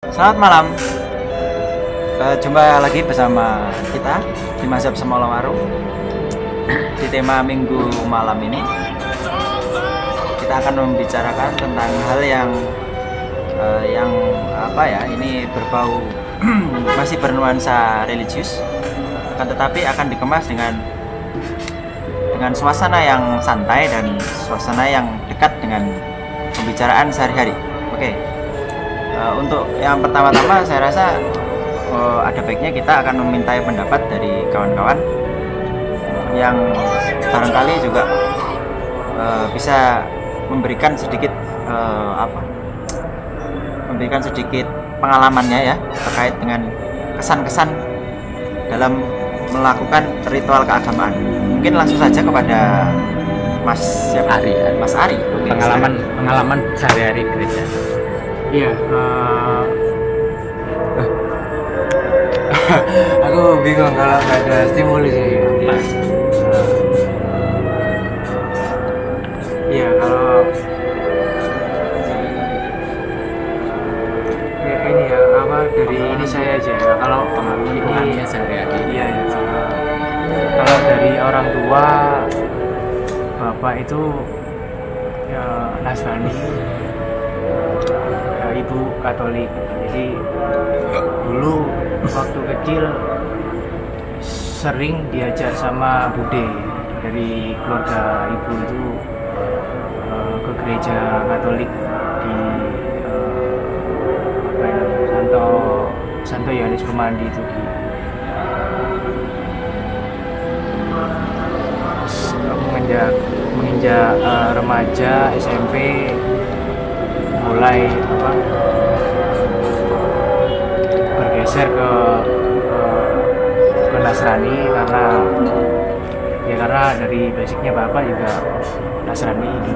Selamat malam. Jumpa lagi bersama kita di Mazhab Semolo Warung. Di tema Minggu malam ini kita akan membicarakan tentang hal yang ini berbau masih bernuansa religius, akan tetapi akan dikemas dengan suasana yang santai dan suasana yang dekat dengan pembicaraan sehari-hari. Oke. Untuk yang pertama-tama saya rasa ada baiknya kita akan memintai pendapat dari kawan-kawan yang barangkali juga bisa memberikan sedikit pengalamannya ya terkait dengan kesan-kesan dalam melakukan ritual keagamaan. Mungkin langsung saja kepada Mas siapa? Mas Ari. Oke, pengalaman sehari-hari gereja. Iya, aku bingung kalau nggak ada stimulus ini. Iya, kalau ya ini ya dari ini saya aja ya. Kalau Pengalamannya sehari-hari. iya ya. Kalau dari orang tua, bapak itu ya Nasrani. Ibu Katolik. Jadi dulu waktu kecil sering diajak sama bude dari keluarga ibu itu ke gereja Katolik di Santo Yohanes Pemandi itu menginjak remaja SMP mulai bergeser ke Nasrani karena dari basicnya bapak juga Nasrani ini.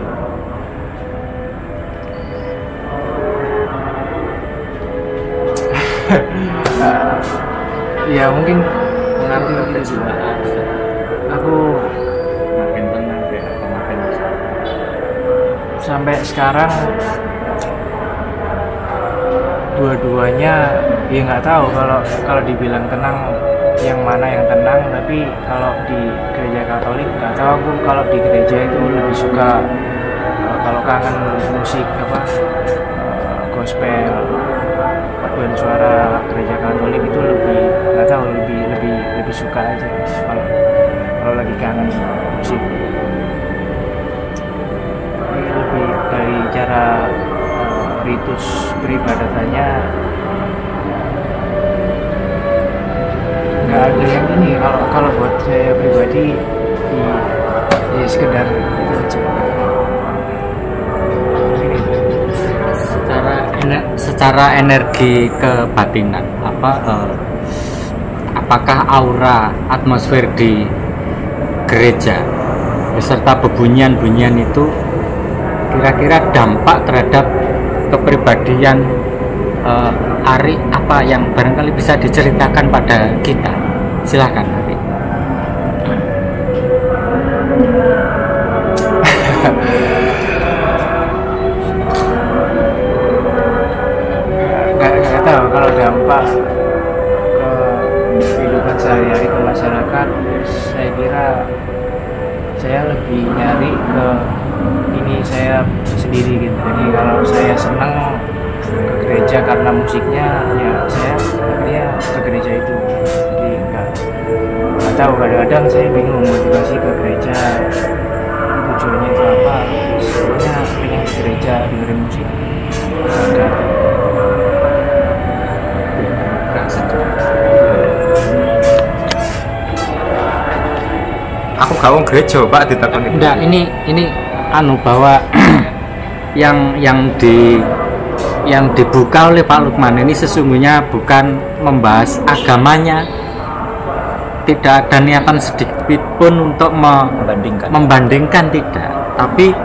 Ya mungkin mengambil itu juga aku Makin tenang deh, atau makin sampai sekarang dua-duanya ya nggak tahu kalau dibilang tenang yang mana yang tenang, tapi kalau di gereja Katolik nggak tahu aku kalau di gereja itu lebih suka kalau kangen musik gospel paduan suara gereja Katolik itu nggak tahu lebih suka aja kalau lagi kangen musik. Ini lebih dari cara ritus peribadatannya nggak ada yang ini. Kalau buat saya pribadi ya sekedar itu aja. secara energi kebatinan apakah aura atmosfer di gereja beserta bebunyian-bunyian itu kira-kira dampak terhadap kepribadian Ari apa yang barangkali bisa diceritakan pada kita? Silahkan Ari. Nggak tahu kalau dampak ke kehidupan sehari-hari ke masyarakat. Saya kira saya lebih nyari ke ini saya sendiri gitu. Jadi kalau saya senang ke gereja karena musiknya, ya saya akhirnya ke gereja itu. Jadi nggak tahu, kadang-kadang saya bingung motivasi ke gereja tujuannya itu apa. Sebenarnya pengen ke gereja dengerin musik. Aku gawang gereja, Pak, ditakoni. Enggak, ini bahwa yang dibuka oleh Pak Lukman ini sesungguhnya bukan membahas agamanya, tidak ada niatan sedikit pun untuk membandingkan tidak, tapi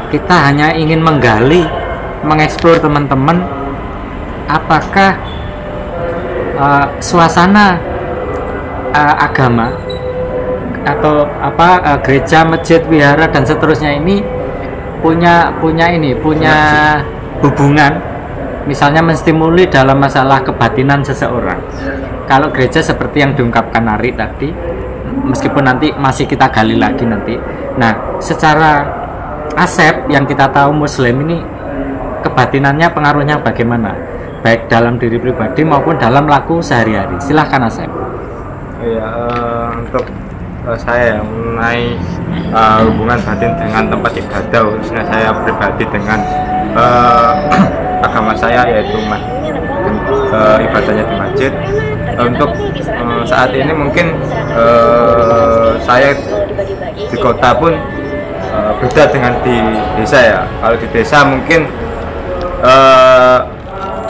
kita hanya ingin menggali, mengeksplor teman-teman apakah suasana agama atau gereja, masjid, wihara dan seterusnya ini punya hubungan misalnya menstimuli dalam masalah kebatinan seseorang. Kalau gereja seperti yang diungkapkan Ari tadi, meskipun nanti masih kita gali lagi nanti. Nah, secara Asep yang kita tahu Muslim ini, kebatinannya pengaruhnya bagaimana? Baik dalam diri pribadi maupun dalam laku sehari-hari. Silahkan Asep. Iya, untuk saya yang mengenai hubungan batin dengan tempat ibadah, khususnya saya pribadi dengan agama saya, yaitu ibadahnya di masjid. Untuk saat ini mungkin saya di kota pun beda dengan di desa ya. Kalau di desa mungkin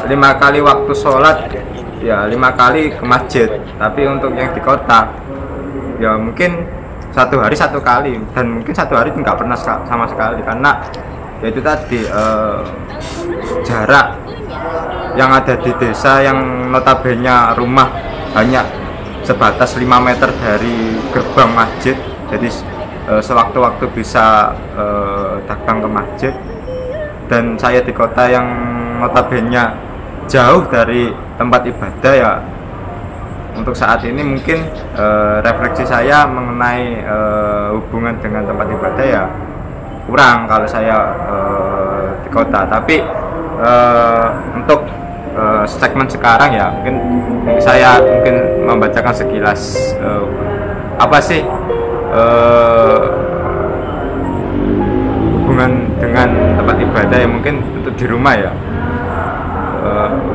5 kali waktu sholat ya 5 kali ke masjid, tapi untuk yang di kota ya mungkin 1 hari 1 kali, dan mungkin 1 hari nggak pernah sama sekali, karena ya itu tadi jarak yang ada di desa yang notabene rumah hanya sebatas 5 meter dari gerbang masjid, jadi sewaktu-waktu bisa datang ke masjid. Dan saya di kota yang notabene jauh dari tempat ibadah ya, untuk saat ini mungkin refleksi saya mengenai hubungan dengan tempat ibadah ya kurang kalau saya di kota. Tapi untuk segmen sekarang ya mungkin saya membacakan sekilas apa sih hubungan dengan tempat ibadah ya, mungkin untuk di rumah ya.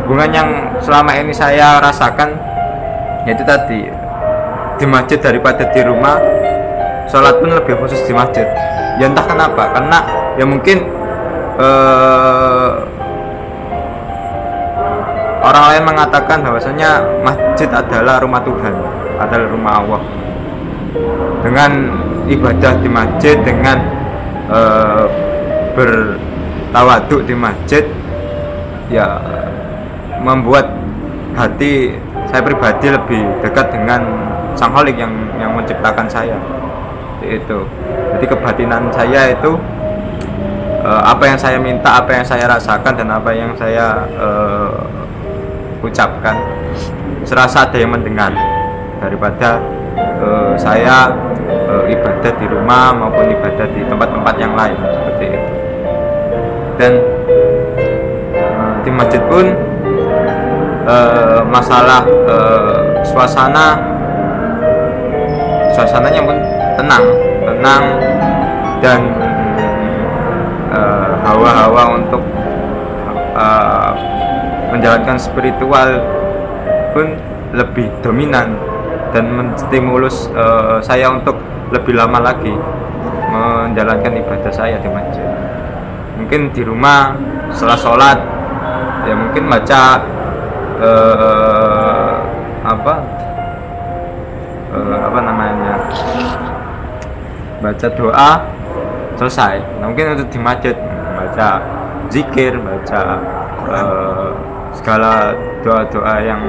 Hubungan yang selama ini saya rasakan yaitu tadi di masjid daripada di rumah. Sholat pun lebih khusus di masjid ya, entah kenapa, karena ya mungkin orang lain mengatakan bahwasanya masjid adalah rumah Tuhan, adalah rumah Allah. Dengan ibadah di masjid, dengan bertawaduk di masjid ya membuat hati saya pribadi lebih dekat dengan Sang Khalik yang menciptakan saya. Itu. Jadi kebatinan saya itu apa yang saya minta, apa yang saya rasakan, dan apa yang saya ucapkan serasa ada yang mendengar daripada saya ibadah di rumah maupun ibadah di tempat-tempat yang lain seperti itu. Dan di masjid pun masalah suasananya pun tenang dan hawa-hawa untuk menjalankan spiritual pun lebih dominan dan menstimulus saya untuk lebih lama lagi menjalankan ibadah saya di masjid. Mungkin di rumah setelah sholat ya mungkin baca baca doa selesai. Nah, mungkin untuk di masjid baca zikir, baca segala doa-doa yang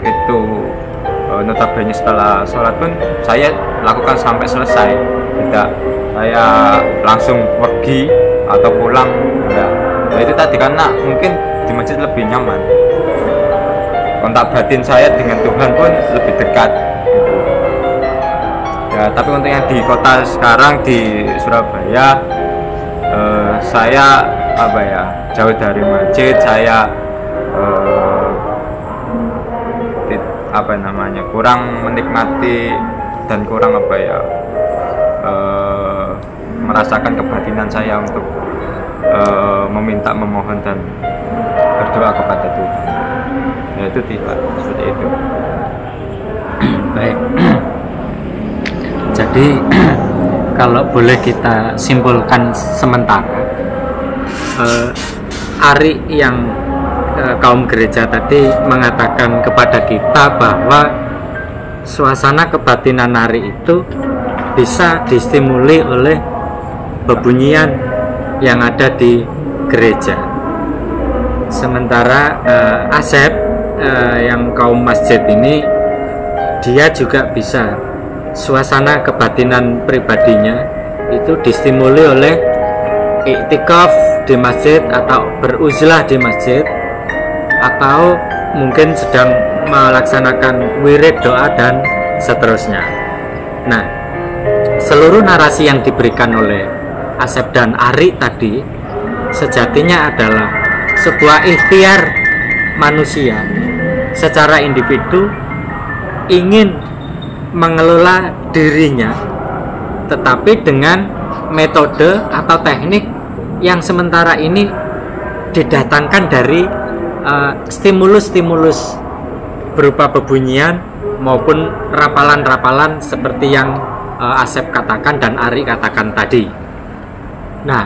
itu notabene setelah sholat pun saya lakukan sampai selesai. Tidak saya langsung pergi atau pulang enggak. Nah, itu tadi karena mungkin di masjid lebih nyaman, kontak batin saya dengan Tuhan pun lebih dekat gitu. Ya, tapi untuk yang di kota sekarang di Surabaya saya jauh dari masjid, saya kurang menikmati dan kurang merasakan kebatinan saya untuk meminta, memohon dan berdoa kepada Tuhan. Ya, itu tidak seperti itu. Baik. Jadi kalau boleh kita simpulkan sementara, Ari yang kaum gereja tadi mengatakan kepada kita bahwa suasana kebatinan Ari itu bisa distimuli oleh bebunyian yang ada di gereja. Sementara Asep yang kaum masjid ini, dia juga bisa suasana kebatinan pribadinya itu distimuli oleh iktikaf di masjid atau beruzlah di masjid atau mungkin sedang melaksanakan wirid, doa, dan seterusnya. Nah, seluruh narasi yang diberikan oleh Asep dan Ari tadi sejatinya adalah sebuah ikhtiar manusia secara individu ingin mengelola dirinya, tetapi dengan metode atau teknik yang sementara ini didatangkan dari stimulus-stimulus berupa bebunyian maupun rapalan-rapalan seperti yang Asep katakan dan Ari katakan tadi. Nah,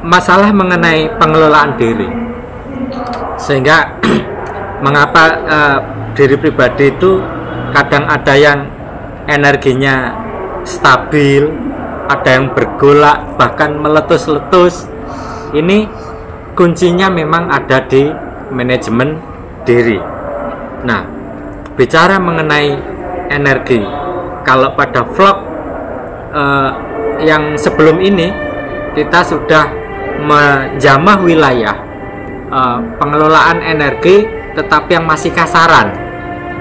masalah mengenai pengelolaan diri, sehingga mengapa diri pribadi itu kadang ada yang energinya stabil, ada yang bergolak bahkan meletus-letus. Ini kuncinya memang ada di manajemen diri. Nah, bicara mengenai energi, kalau pada vlog yang sebelum ini kita sudah menjamah wilayah pengelolaan energi, tetapi yang masih kasaran,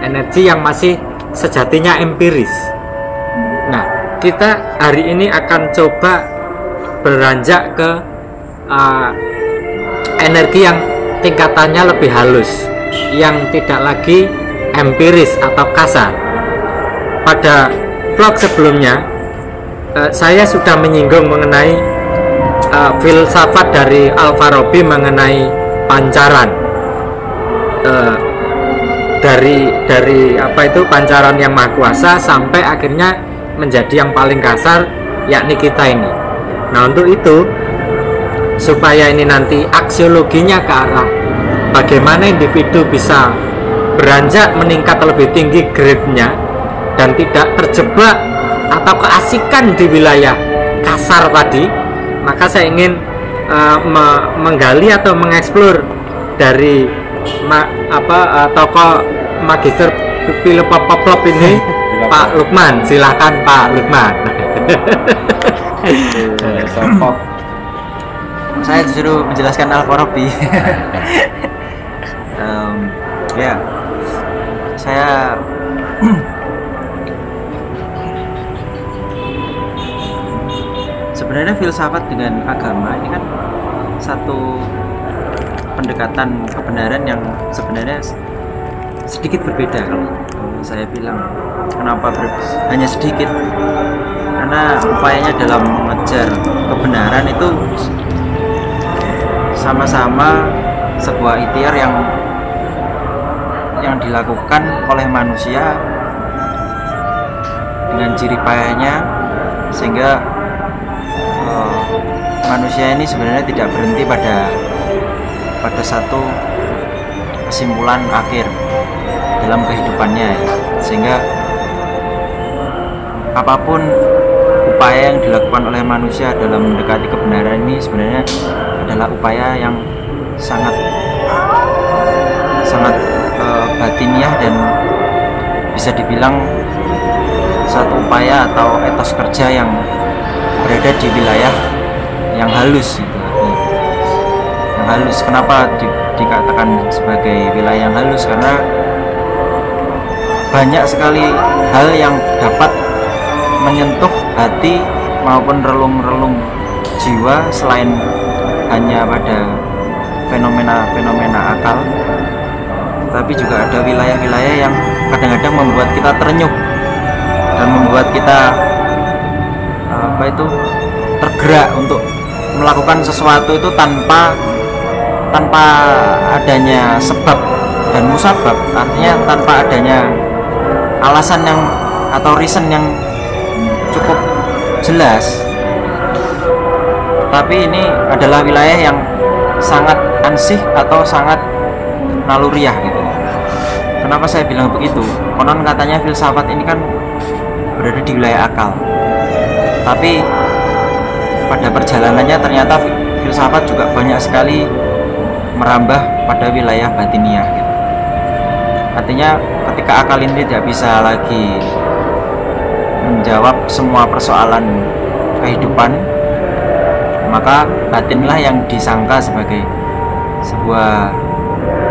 energi yang masih sejatinya empiris. Nah, kita hari ini akan coba beranjak ke energi yang tingkatannya lebih halus, yang tidak lagi empiris atau kasar. Pada vlog sebelumnya saya sudah menyinggung mengenai filsafat dari Al-Farabi mengenai pancaran, dari apa itu pancaran yang maha kuasa sampai akhirnya menjadi yang paling kasar, yakni kita ini. Nah, untuk itu supaya ini nanti aksiologinya ke arah bagaimana individu bisa beranjak meningkat lebih tinggi grade-nya dan tidak terjebak atau keasikan di wilayah kasar tadi, maka saya ingin menggali atau mengeksplor dari tokoh Magister Filosof ini Pak Lukman. Silakan Pak Lukman. Saya disuruh menjelaskan Al-Farabi. Ya, saya sebenarnya filsafat dengan agama ini kan satu pendekatan kebenaran yang sebenarnya sedikit berbeda. Kalau saya bilang kenapa hanya sedikit, karena upayanya dalam mengejar kebenaran itu sama-sama sebuah ikhtiar yang dilakukan oleh manusia dengan jerih payahnya, sehingga manusia ini sebenarnya tidak berhenti pada satu kesimpulan akhir dalam kehidupannya, sehingga apapun upaya yang dilakukan oleh manusia dalam mendekati kebenaran ini sebenarnya adalah upaya yang sangat batiniah dan bisa dibilang satu upaya atau etos kerja yang berada di wilayah yang halus gitu. Yang halus, kenapa dikatakan sebagai wilayah yang halus? Karena banyak sekali hal yang dapat menyentuh hati maupun relung-relung jiwa selain hanya pada fenomena-fenomena akal, tapi juga ada wilayah-wilayah yang kadang-kadang membuat kita terenyuh dan membuat kita tergerak untuk melakukan sesuatu itu tanpa adanya sebab dan musabab, artinya tanpa adanya alasan yang atau reason yang cukup jelas. Tapi ini adalah wilayah yang sangat ansih atau sangat naluriah gitu. Kenapa saya bilang begitu? Konon katanya filsafat ini kan berada di wilayah akal, tapi pada perjalanannya ternyata filsafat juga banyak sekali merambah pada wilayah batiniah gitu. Artinya ketika akal ini tidak bisa lagi menjawab semua persoalan kehidupan, maka batinlah yang disangka sebagai sebuah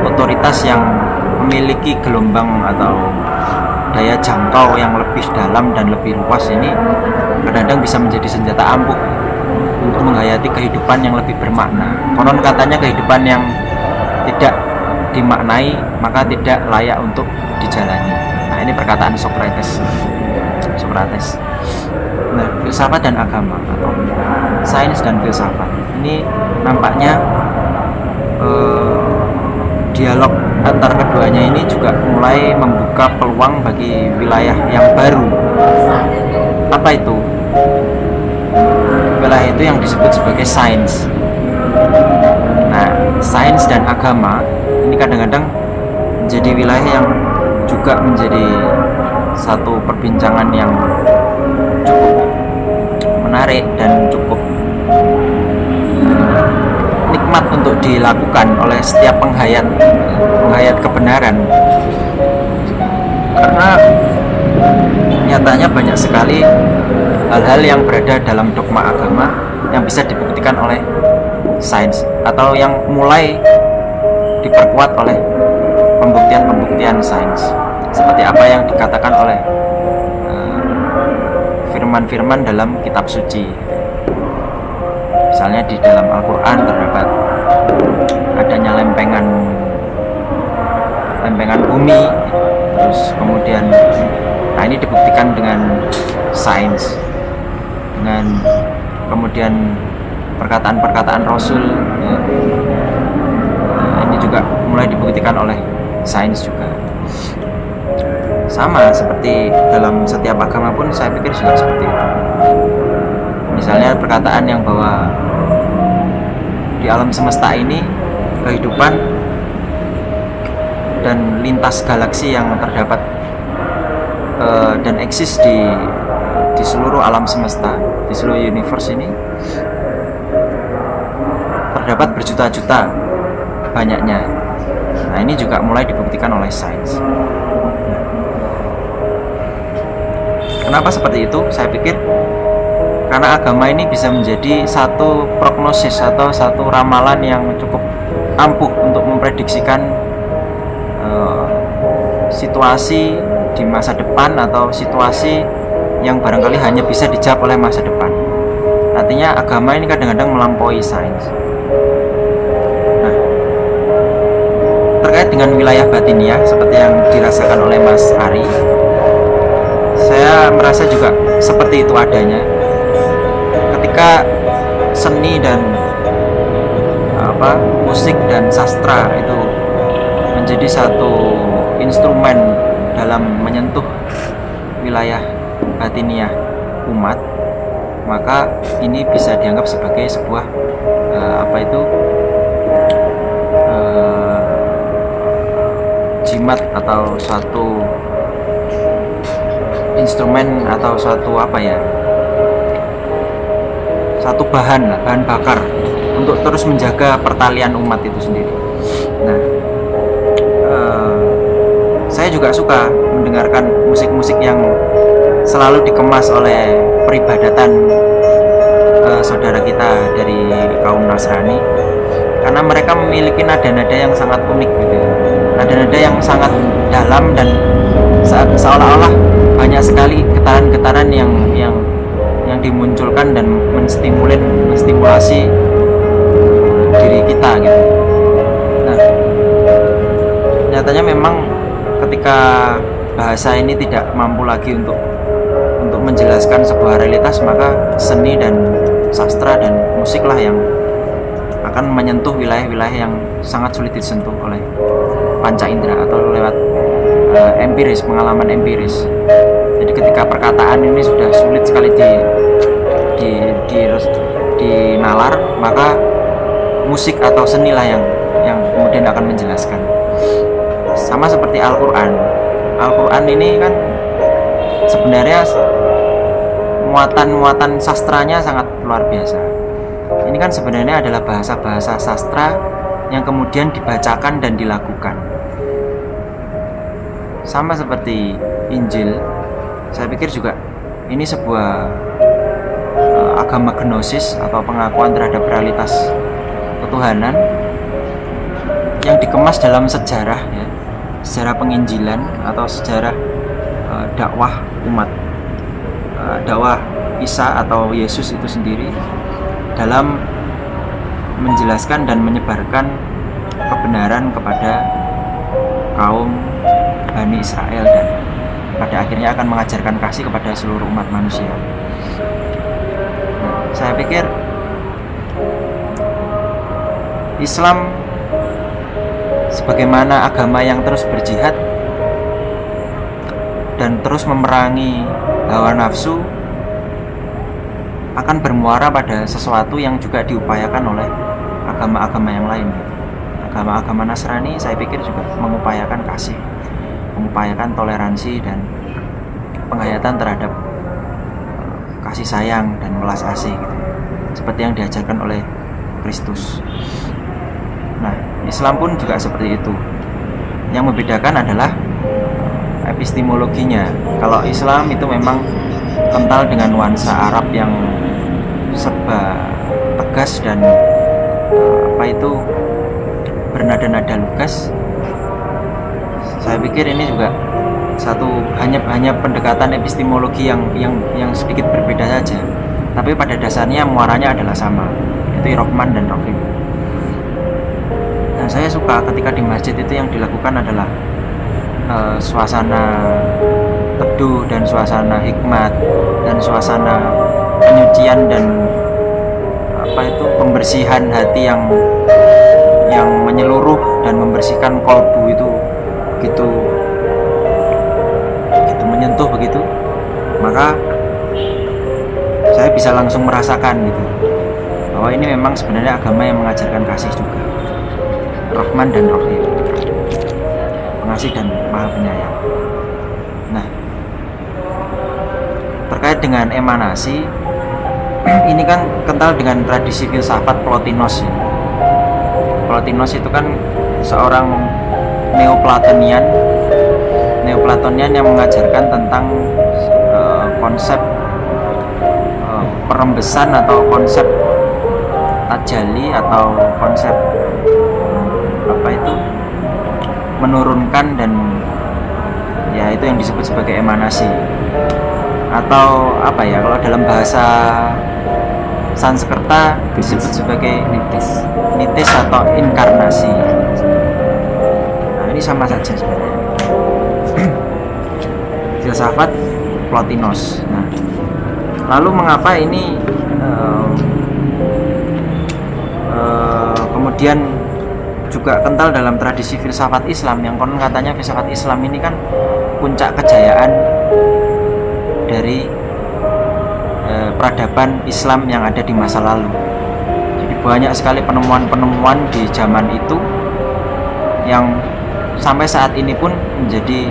otoritas yang memiliki gelombang atau daya jangkau yang lebih dalam dan lebih luas ini kadang-kadang bisa menjadi senjata ampuh untuk menghayati kehidupan yang lebih bermakna. Konon katanya kehidupan yang tidak dimaknai maka tidak layak untuk dijalani. Nah, ini perkataan Socrates. Nah, filsafat dan agama atau sains dan filsafat ini nampaknya dialog antar keduanya ini juga mulai membuka peluang bagi wilayah yang baru. Apa itu? Wilayah itu yang disebut sebagai sains. Nah, sains dan agama ini kadang-kadang menjadi wilayah yang juga menjadi satu perbincangan yang cukup menarik dan cukup nikmat untuk dilakukan oleh setiap penghayat kebenaran, karena nyatanya banyak sekali hal-hal yang berada dalam dogma agama yang bisa dibuktikan oleh sains atau yang mulai diperkuat oleh pembuktian sains, seperti apa yang dikatakan oleh firman-firman dalam kitab suci. Misalnya di dalam Al-Quran terdapat adanya lempengan bumi, terus kemudian ini dibuktikan dengan sains, dengan kemudian perkataan-perkataan Rasul ya. Ini juga mulai dibuktikan oleh sains juga. Sama seperti dalam setiap agama pun saya pikir juga seperti itu. Misalnya perkataan yang bahwa di alam semesta ini kehidupan dan lintas galaksi yang terdapat dan eksis di seluruh alam semesta, di seluruh universe ini terdapat berjuta-juta banyaknya. Nah, ini juga mulai dibuktikan oleh sains. Kenapa seperti itu? Saya pikir karena agama ini bisa menjadi satu prognosis atau satu ramalan yang cukup ampuh untuk memprediksikan situasi di masa depan atau situasi yang barangkali hanya bisa dijawab oleh masa depan. Artinya agama ini kadang-kadang melampaui sains. Nah, terkait dengan wilayah batiniah seperti yang dirasakan oleh Mas Ari, saya merasa juga seperti itu adanya. Ketika seni dan musik dan sastra itu menjadi satu instrumen dalam menyentuh wilayah batiniah umat, maka ini bisa dianggap sebagai sebuah jimat atau suatu instrumen atau suatu satu bahan bakar untuk terus menjaga pertalian umat itu sendiri. Nah, saya juga suka mendengarkan musik-musik yang selalu dikemas oleh peribadatan saudara kita dari kaum Nasrani, karena mereka memiliki nada-nada yang sangat unik gitu, nada-nada yang sangat dalam dan seolah-olah banyak sekali getaran-getaran yang dimunculkan dan menstimulasi diri kita gitu. Nah, nyatanya memang ketika bahasa ini tidak mampu lagi untuk menjelaskan sebuah realitas, maka seni dan sastra dan musiklah yang akan menyentuh wilayah-wilayah yang sangat sulit disentuh oleh panca indera atau lewat empiris, pengalaman empiris. Jadi ketika perkataan ini sudah sulit sekali dinalar, maka musik atau senilah yang kemudian akan menjelaskan. Sama seperti Al-Quran. Al-Quran ini kan sebenarnya muatan sastranya sangat luar biasa. Ini kan sebenarnya adalah bahasa-bahasa sastra yang kemudian dibacakan dan dilakukan. Sama seperti Injil, saya pikir juga ini sebuah agama gnosis atau pengakuan terhadap realitas ketuhanan yang dikemas dalam sejarah ya, sejarah penginjilan atau sejarah dakwah umat, dakwah Isa atau Yesus itu sendiri dalam menjelaskan dan menyebarkan kebenaran kepada kaum Bani Israel dan pada akhirnya akan mengajarkan kasih kepada seluruh umat manusia. Nah, saya pikir Islam sebagaimana agama yang terus berjihad dan terus memerangi hawa nafsu akan bermuara pada sesuatu yang juga diupayakan oleh agama-agama yang lain. Agama-agama Nasrani saya pikir juga mengupayakan kasih, mengupayakan toleransi dan penghayatan terhadap kasih sayang dan welas asih gitu, seperti yang diajarkan oleh Kristus. Nah, Islam pun juga seperti itu. Yang membedakan adalah epistemologinya. Kalau Islam itu memang kental dengan nuansa Arab yang serba tegas dan bernada-nada lugas. Saya pikir ini juga hanya pendekatan epistemologi yang sedikit berbeda saja, tapi pada dasarnya muaranya adalah sama, yaitu Rahman dan Rahim. Nah, saya suka ketika di masjid itu yang dilakukan adalah suasana teduh dan suasana hikmat dan suasana penyucian dan pembersihan hati yang menyeluruh dan membersihkan kolbu itu begitu menyentuh begitu, maka saya bisa langsung merasakan gitu bahwa ini memang sebenarnya agama yang mengajarkan kasih juga, Rahman dan Rahim, pengasih dan maha penyayang. Nah, terkait dengan emanasi, ini kan kental dengan tradisi filsafat Plotinos ya. Plotinos itu kan seorang Neoplatonian yang mengajarkan tentang konsep perembesan atau konsep tajali atau konsep menurunkan, dan ya itu yang disebut sebagai emanasi atau kalau dalam bahasa Sanskerta disebut sebagai nitis atau inkarnasi. Nah, ini sama saja sebenarnya. Filsafat Plotinos. Nah, lalu mengapa ini kemudian juga kental dalam tradisi filsafat Islam, yang konon katanya filsafat Islam ini kan puncak kejayaan dari peradaban Islam yang ada di masa lalu. Jadi banyak sekali penemuan-penemuan di zaman itu yang sampai saat ini pun menjadi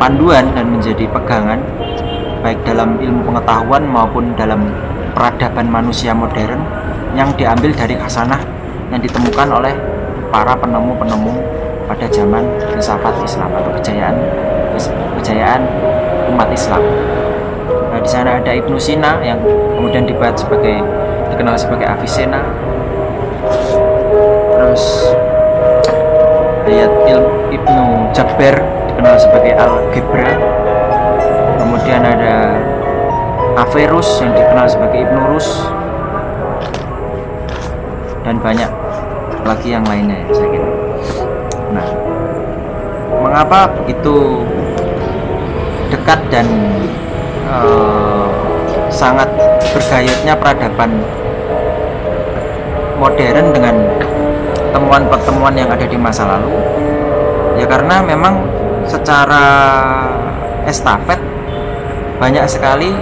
panduan dan menjadi pegangan baik dalam ilmu pengetahuan maupun dalam peradaban manusia modern yang diambil dari khasanah yang ditemukan oleh para penemu-penemu pada zaman filsafat Islam atau kejayaan umat Islam. Nah, di sana ada Ibnu Sina yang kemudian dikenal sebagai Avicenna. Terus Ibnu Jabir dikenal sebagai Algebra. Kemudian ada Averroes yang dikenal sebagai Ibnu Rus, dan banyak lagi yang lainnya ya, saya kira. Nah, mengapa begitu dekat dan sangat bergayutnya peradaban modern dengan temuan-pertemuan yang ada di masa lalu? Ya karena memang secara estafet banyak sekali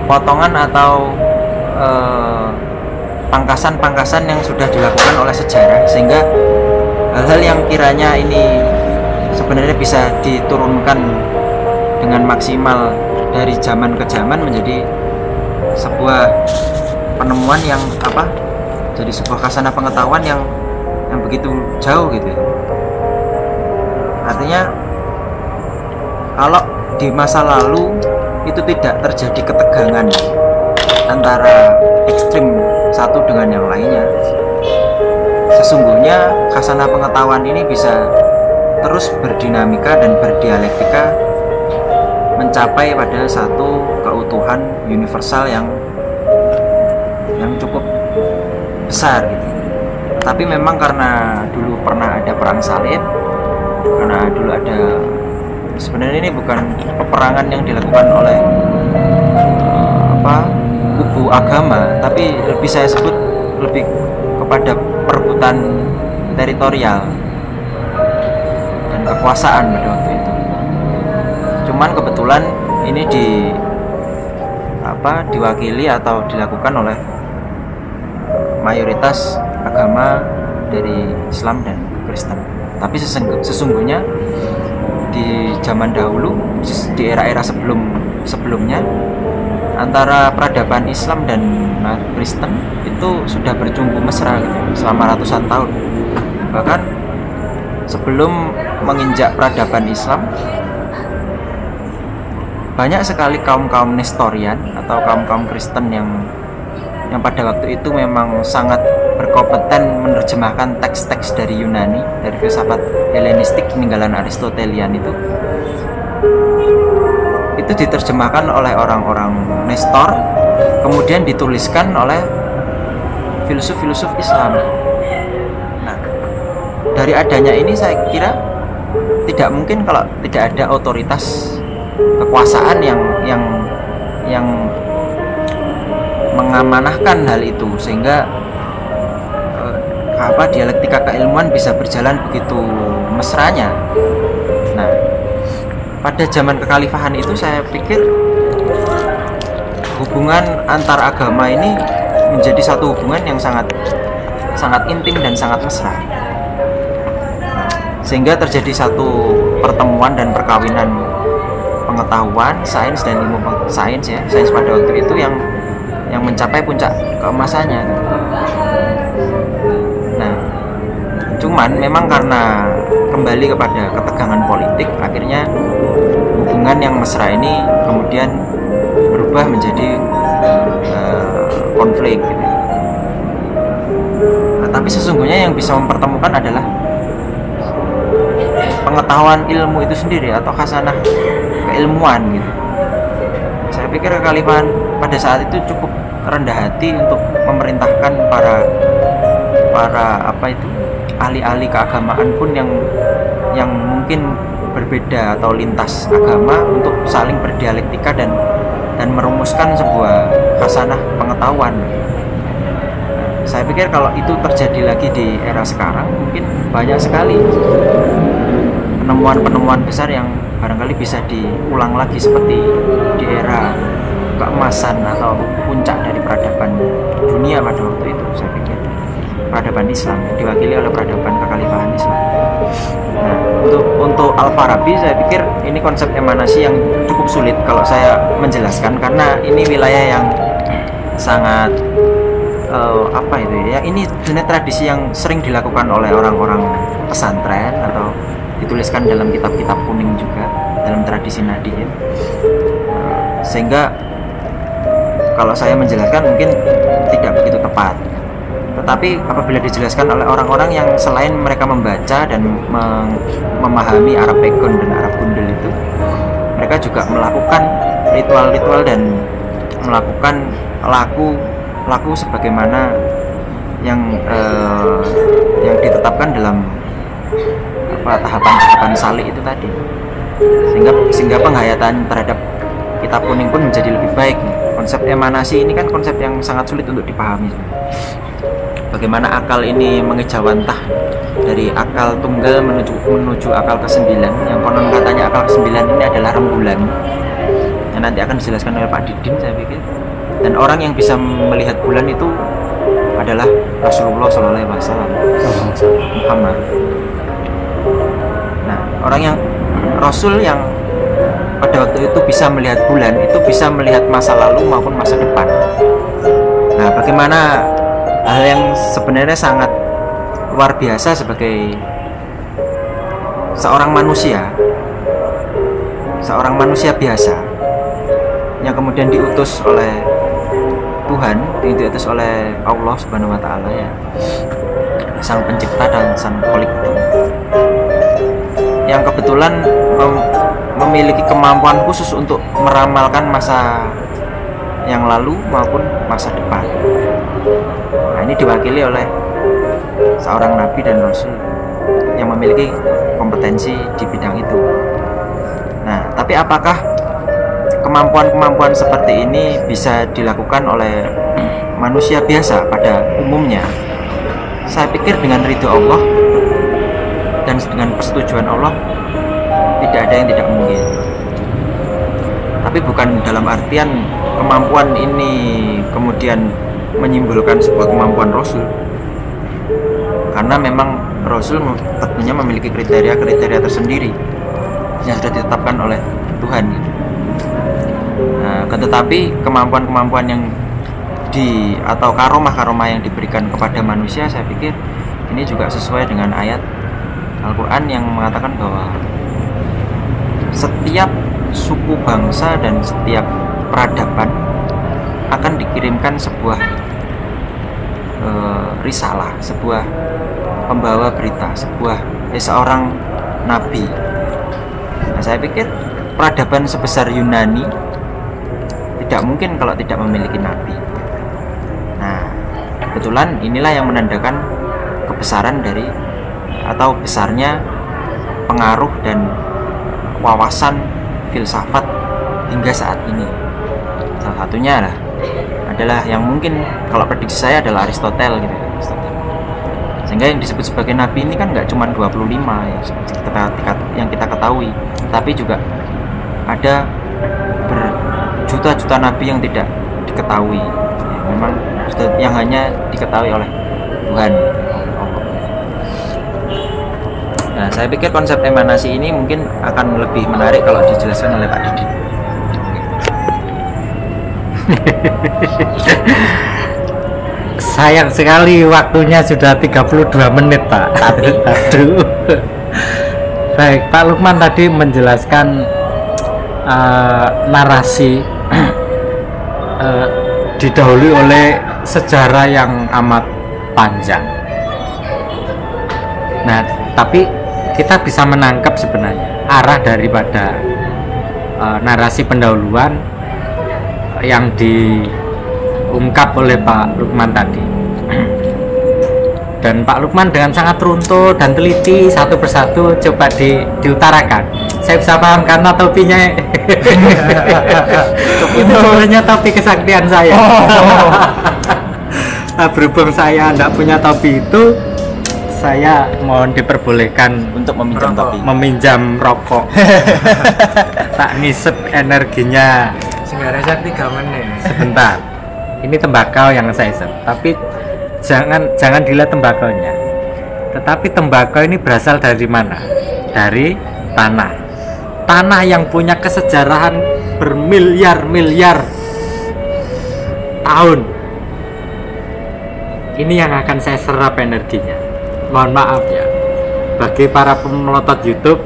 potongan atau pangkasan-pangkasan yang sudah dilakukan oleh sejarah, sehingga hal-hal yang kiranya ini sebenarnya bisa diturunkan dengan maksimal dari zaman ke zaman menjadi sebuah penemuan yang jadi sebuah khasanah pengetahuan yang begitu jauh gitu ya. Artinya kalau di masa lalu itu tidak terjadi ketegangan antara ekstrim satu dengan yang lainnya, sesungguhnya khasanah pengetahuan ini bisa terus berdinamika dan berdialektika mencapai pada satu keutuhan universal yang cukup besar gitu. Tapi memang karena dulu pernah ada perang salib, karena dulu ada, sebenarnya ini bukan peperangan yang dilakukan oleh kubu agama, tapi lebih saya sebut lebih kepada perebutan teritorial dan kekuasaan pada waktu itu. Cuman kebetulan ini diwakili atau dilakukan oleh mayoritas agama dari Islam dan Kristen. Tapi sesungguhnya di zaman dahulu, di era-era sebelumnya, antara peradaban Islam dan Kristen itu sudah bercumbu mesra gitu, selama ratusan tahun. Bahkan sebelum menginjak peradaban Islam, banyak sekali kaum-kaum Nestorian atau kaum-kaum Kristen yang pada waktu itu memang sangat berkompeten menerjemahkan teks-teks dari Yunani, dari filsafat Helenistik peninggalan Aristotelian itu diterjemahkan oleh orang-orang Nestor, kemudian dituliskan oleh filsuf-filsuf Islam. Nah, dari adanya ini saya kira tidak mungkin kalau tidak ada otoritas kekuasaan yang mengamanahkan hal itu, sehingga dialektika keilmuan bisa berjalan begitu mesranya. Nah, pada zaman kekhalifahan itu saya pikir hubungan antar agama ini menjadi satu hubungan yang sangat intim dan sangat mesra, sehingga terjadi satu pertemuan dan perkawinan pengetahuan, sains dan ilmu sains pada waktu itu yang mencapai puncak keemasannya. Nah, cuman memang karena kembali kepada ketegangan politik, akhirnya hubungan yang mesra ini kemudian berubah menjadi konflik gitu. Nah, tapi sesungguhnya yang bisa mempertemukan adalah pengetahuan ilmu itu sendiri atau khasanah keilmuan gitu. Saya pikir kekhalifahan pada saat itu cukup rendah hati untuk memerintahkan para ahli-ahli keagamaan pun yang mungkin berbeda atau lintas agama untuk saling berdialektika dan merumuskan sebuah khasanah pengetahuan. Saya pikir kalau itu terjadi lagi di era sekarang, mungkin banyak sekali penemuan-penemuan besar yang barangkali bisa diulang lagi seperti di era keemasan atau puncak dari peradaban dunia pada waktu itu. Saya pikir peradaban Islam diwakili oleh peradaban kekhalifahan Islam. Nah, untuk Al-Farabi saya pikir ini konsep emanasi yang cukup sulit kalau saya menjelaskan, karena ini wilayah yang sangat ini sebenarnya tradisi yang sering dilakukan oleh orang-orang pesantren atau dituliskan dalam kitab-kitab kuning juga dalam tradisi Nahdien. Sehingga kalau saya menjelaskan mungkin tidak begitu tepat. Tetapi apabila dijelaskan oleh orang-orang yang selain mereka membaca dan memahami Arab Pegon dan Arab Gundul itu, mereka juga melakukan ritual-ritual dan melakukan laku sebagaimana yang ditetapkan dalam tahapan salik itu tadi, sehingga penghayatan terhadap kitab kuning pun menjadi lebih baik. Konsep emanasi ini kan konsep yang sangat sulit untuk dipahami. Bagaimana akal ini mengejawantah dari akal tunggal menuju akal ke-9, yang konon katanya akal ke-9 ini adalah rembulan, yang nanti akan dijelaskan oleh Pak Didin saya pikir. Dan orang yang bisa melihat bulan itu adalah Rasulullah SAW, Muhammad. Nah, orang yang Rasul yang pada waktu itu bisa melihat bulan, itu bisa melihat masa lalu maupun masa depan. Nah, bagaimana hal yang sebenarnya sangat luar biasa sebagai seorang manusia biasa yang kemudian diutus oleh Tuhan, diutus oleh Allah Subhanahu wa taala ya. sang pencipta dan sang kholik itu, yang kebetulan memiliki kemampuan khusus untuk meramalkan masa yang lalu maupun masa depan. Nah, ini diwakili oleh seorang nabi dan rasul yang memiliki kompetensi di bidang itu. Nah, tapi apakah kemampuan-kemampuan seperti ini bisa dilakukan oleh manusia biasa pada umumnya? Saya pikir dengan ridho Allah dan dengan persetujuan Allah tidak ada yang tidak mungkin. Tapi bukan dalam artian kemampuan ini kemudian menyimpulkan sebuah kemampuan Rasul, karena memang Rasul tentunya memiliki kriteria-kriteria tersendiri yang sudah ditetapkan oleh Tuhan. Nah, tetapi kemampuan-kemampuan yang atau karomah-karomah yang diberikan kepada manusia, saya pikir ini juga sesuai dengan ayat Al-Quran yang mengatakan bahwa setiap suku bangsa dan setiap peradaban akan dikirimkan sebuah risalah, sebuah pembawa berita, seorang nabi. Nah, saya pikir peradaban sebesar Yunani tidak mungkin kalau tidak memiliki nabi. Nah, kebetulan inilah yang menandakan kebesaran dari atau besarnya pengaruh dan wawasan filsafat hingga saat ini. Salah satunya adalah yang mungkin kalau prediksi saya adalah Aristoteles gitu. Sehingga yang disebut sebagai nabi ini kan nggak cuma 25 ya, yang kita ketahui, tapi juga ada berjuta-juta nabi yang tidak diketahui ya, memang yang hanya diketahui oleh Tuhan. Nah, saya pikir konsep emanasi ini mungkin akan lebih menarik kalau dijelaskan oleh Pak Didi. Sayang sekali waktunya sudah 32 menit, Pak. Tapi aduh. Baik, Pak Lukman tadi menjelaskan narasi didahului oleh sejarah yang amat panjang. Nah, tapi kita bisa menangkap sebenarnya arah daripada narasi pendahuluan yang diungkap oleh Pak Lukman tadi. Dan Pak Lukman dengan sangat runtut dan teliti satu persatu coba diutarakan. Saya bisa paham karena topinya itu sebenarnya topi kesaktian saya. Nah, berhubung saya tidak punya topi itu, saya mohon diperbolehkan untuk meminjam topi, meminjam rokok. Tak ngisep energinya. Segara 3 menit. Sebentar. Ini tembakau yang saya isep, tapi jangan dilihat tembakonya. Tetapi tembakau ini berasal dari mana? Dari tanah. Tanah yang punya kesejarahan bermiliar-miliar tahun. Ini yang akan saya serap energinya. Mohon maaf ya, bagi para pemelotot YouTube,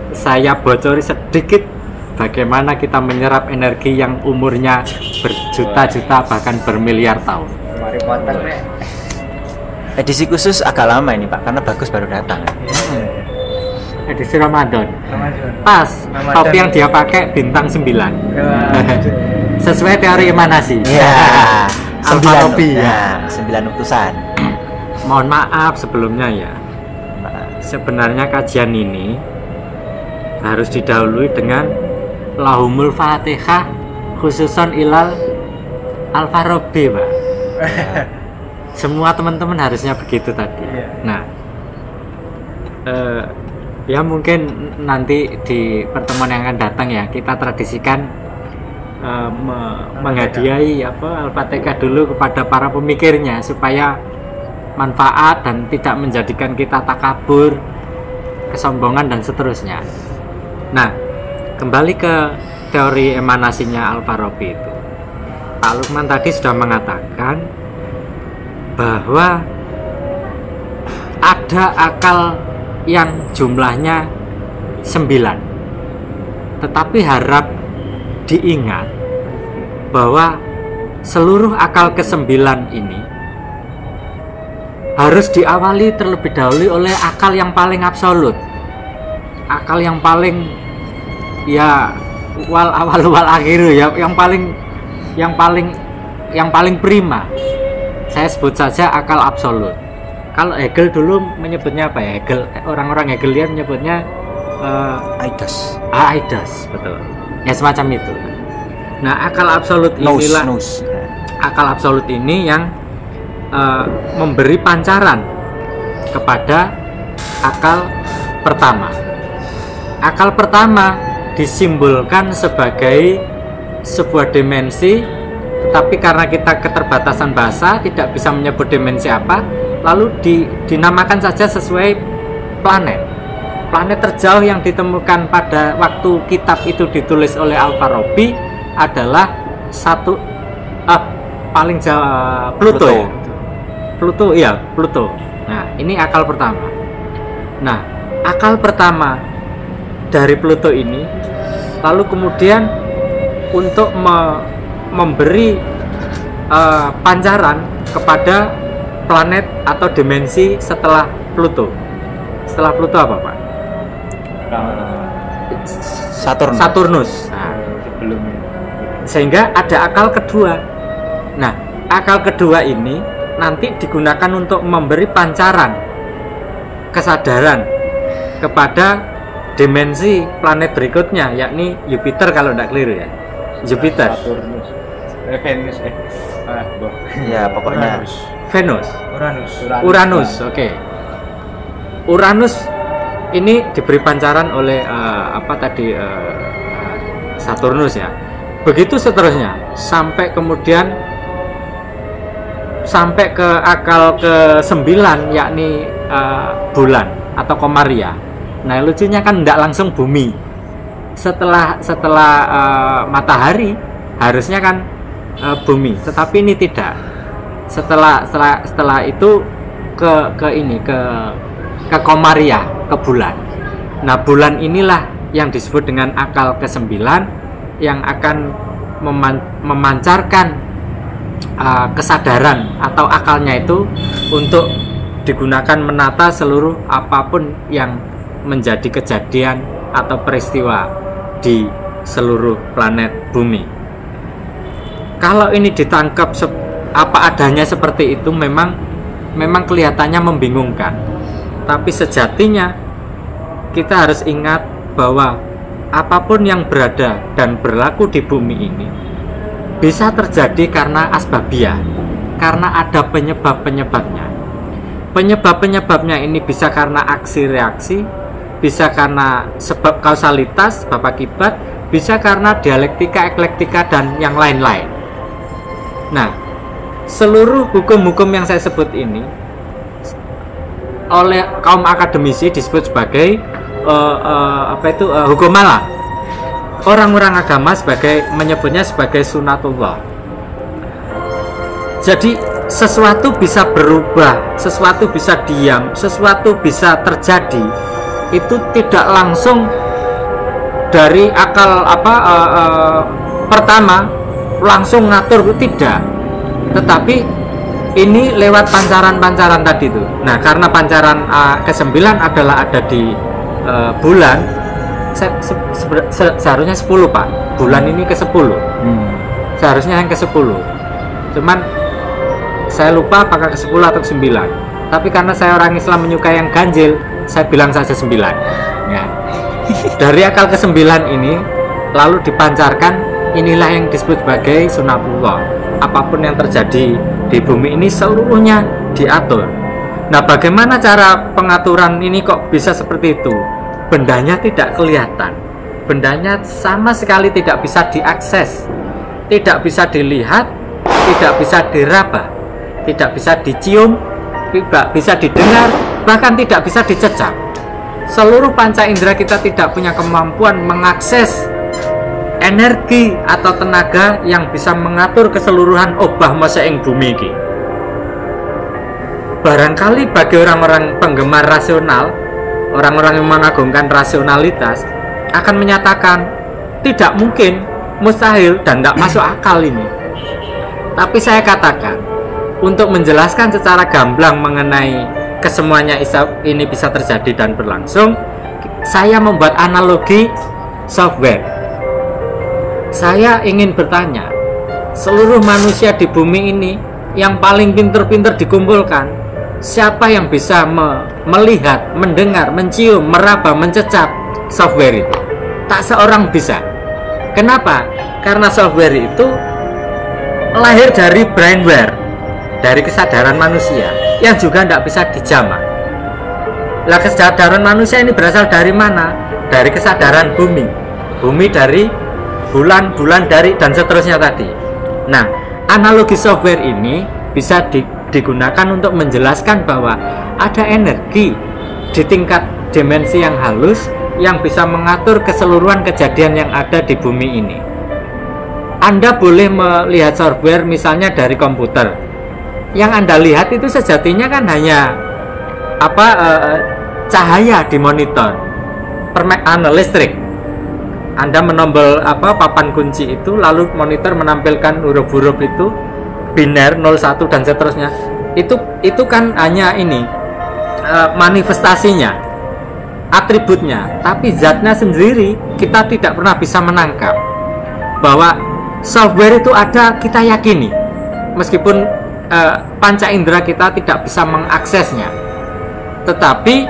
saya bocori sedikit bagaimana kita menyerap energi yang umurnya berjuta-juta bahkan bermiliar tahun. Mari potong, Nek. edisi khusus agak lama ini Pak, karena bagus baru datang. Edisi Ramadan. Pas, Ramadan. topi yang dia pakai bintang 9. Sesuai teori emanasi. Ya, Alfa Robi ya, 9 utusan. Mohon maaf sebelumnya ya. Sebenarnya kajian ini harus didahului dengan Lahumul Fatihah khususon ilal Al-Farabi, Pak. Semua teman-teman harusnya begitu tadi. Nah, ya mungkin nanti di pertemuan yang akan datang ya kita tradisikan menghadiahi Al-Fatihah dulu kepada para pemikirnya supaya manfaat dan tidak menjadikan kita takabur, kesombongan dan seterusnya. Nah, kembali ke teori emanasinya Al-Farabi itu. Pak Lukman tadi sudah mengatakan bahwa ada akal yang jumlahnya 9. Tetapi harap diingat bahwa seluruh akal ke-9 ini harus diawali terlebih dahulu oleh akal yang paling absolut, akal yang paling ya wal awal wal akhiru ya, yang paling prima. Saya sebut saja akal absolut. Kalau Hegel dulu menyebutnya apa ya? Orang-orang Hegelian menyebutnya Eidos. Eidos, betul. Ya semacam itu. Nah, akal absolut inilah akal absolut ini yang memberi pancaran kepada akal pertama. Akal pertama disimbolkan sebagai sebuah dimensi, tetapi karena kita keterbatasan bahasa tidak bisa menyebut dimensi apa, lalu dinamakan saja sesuai planet terjauh yang ditemukan pada waktu kitab itu ditulis oleh Al-Farabi adalah paling jauh Pluto. Ya? Pluto. Nah, ini akal pertama. Nah, akal pertama dari Pluto ini lalu kemudian untuk memberi pancaran kepada planet atau dimensi setelah Pluto. Setelah Pluto apa, Pak? Saturnus. Nah, sehingga ada akal kedua. Nah, akal kedua ini nanti digunakan untuk memberi pancaran kesadaran kepada dimensi planet berikutnya, yakni Jupiter kalau tidak keliru ya. Jupiter. Saturnus. Venus. Ya, pokoknya Venus. Uranus. Oke. Uranus ini diberi pancaran oleh Saturnus ya. Begitu seterusnya sampai kemudian sampai ke akal ke-9 yakni bulan atau Komaria. Nah, lucunya kan tidak langsung bumi. Setelah matahari harusnya kan bumi, tetapi ini tidak. Setelah itu ke Komaria, ke bulan. Nah, bulan inilah yang disebut dengan akal ke-9 yang akan memancarkan kesadaran atau akalnya itu untuk digunakan menata seluruh apapun yang menjadi kejadian atau peristiwa di seluruh planet bumi. Kalau ini ditangkap apa adanya seperti itu memang kelihatannya membingungkan. Tapi sejatinya kita harus ingat bahwa apapun yang berada dan berlaku di bumi ini bisa terjadi karena asbabiyah, karena ada penyebab-penyebabnya. Penyebab-penyebabnya ini bisa karena aksi reaksi, bisa karena sebab kausalitas, sebab akibat, bisa karena dialektika, eklektika, dan yang lain-lain. Nah, seluruh hukum-hukum yang saya sebut ini oleh kaum akademisi disebut sebagai hukum alam. Orang-orang agama menyebutnya sebagai sunatullah. Jadi sesuatu bisa berubah, sesuatu bisa diam, sesuatu bisa terjadi. Itu tidak langsung dari akal pertama langsung ngatur, tidak. Tetapi ini lewat pancaran-pancaran tadi itu. Nah, karena pancaran ke-9 adalah ada di bulan, seharusnya 10, Pak. Bulan ini ke-10. Seharusnya yang ke-10. Cuman saya lupa apakah ke-10 atau ke-9. Tapi karena saya orang Islam menyukai yang ganjil, saya bilang saja 9. Ya. Dari akal ke-9 ini lalu dipancarkan, inilah yang disebut sebagai sunatullah. Apapun yang terjadi di bumi ini seluruhnya diatur. Nah, bagaimana cara pengaturan ini kok bisa seperti itu? Bendanya tidak kelihatan, bendanya sama sekali tidak bisa diakses, tidak bisa dilihat, tidak bisa diraba, tidak bisa dicium, tidak bisa didengar, bahkan tidak bisa dicecap. Seluruh panca indera kita tidak punya kemampuan mengakses energi atau tenaga yang bisa mengatur keseluruhan obah masa ing bumi ini. Barangkali bagi orang-orang penggemar rasional, orang-orang yang mengagungkan rasionalitas akan menyatakan tidak mungkin, mustahil, dan tidak masuk akal ini. Tapi saya katakan untuk menjelaskan secara gamblang mengenai kesemuanya ini bisa terjadi dan berlangsung, saya membuat analogi software. Saya ingin bertanya, seluruh manusia di bumi ini yang paling pinter-pinter dikumpulkan, siapa yang bisa melihat, mendengar, mencium, meraba, mencecap software itu? Tak seorang bisa. Kenapa? Karena software itu lahir dari brainware, dari kesadaran manusia yang juga tidak bisa dijamak. Lah, kesadaran manusia ini berasal dari mana? Dari kesadaran bumi. Bumi dari bulan, bulan dari, dan seterusnya tadi. Nah, analogi software ini bisa digunakan untuk menjelaskan bahwa ada energi di tingkat dimensi yang halus yang bisa mengatur keseluruhan kejadian yang ada di bumi ini. Anda boleh melihat software misalnya dari komputer. Yang Anda lihat itu sejatinya kan hanya cahaya di monitor, listrik. Anda menombol papan kunci itu, lalu monitor menampilkan huruf-huruf itu biner 01 dan seterusnya. Itu kan hanya ini manifestasinya, atributnya, tapi zatnya sendiri kita tidak pernah bisa menangkap. Bahwa software itu ada, kita yakini, meskipun panca indera kita tidak bisa mengaksesnya. Tetapi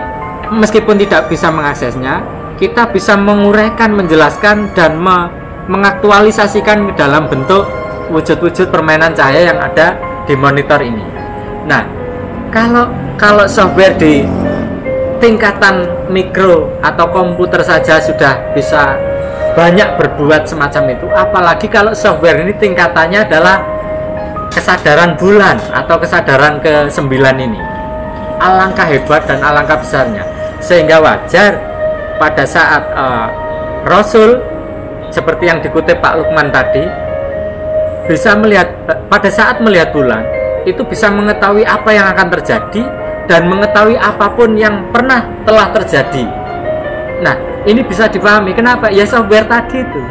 meskipun tidak bisa mengaksesnya, kita bisa menguraikan, menjelaskan, dan mengaktualisasikan ke dalam bentuk wujud-wujud permainan cahaya yang ada di monitor ini. Nah, kalau software di tingkatan mikro atau komputer saja sudah bisa banyak berbuat semacam itu, apalagi kalau software ini tingkatannya adalah kesadaran bulan atau kesadaran ke-9 ini. Alangkah hebat dan alangkah besarnya, sehingga wajar pada saat Rasul seperti yang dikutip Pak Lukman tadi bisa melihat, pada saat melihat bulan itu bisa mengetahui apa yang akan terjadi dan mengetahui apapun yang telah terjadi. Nah, ini bisa dipahami kenapa? Ya, software tadi itu.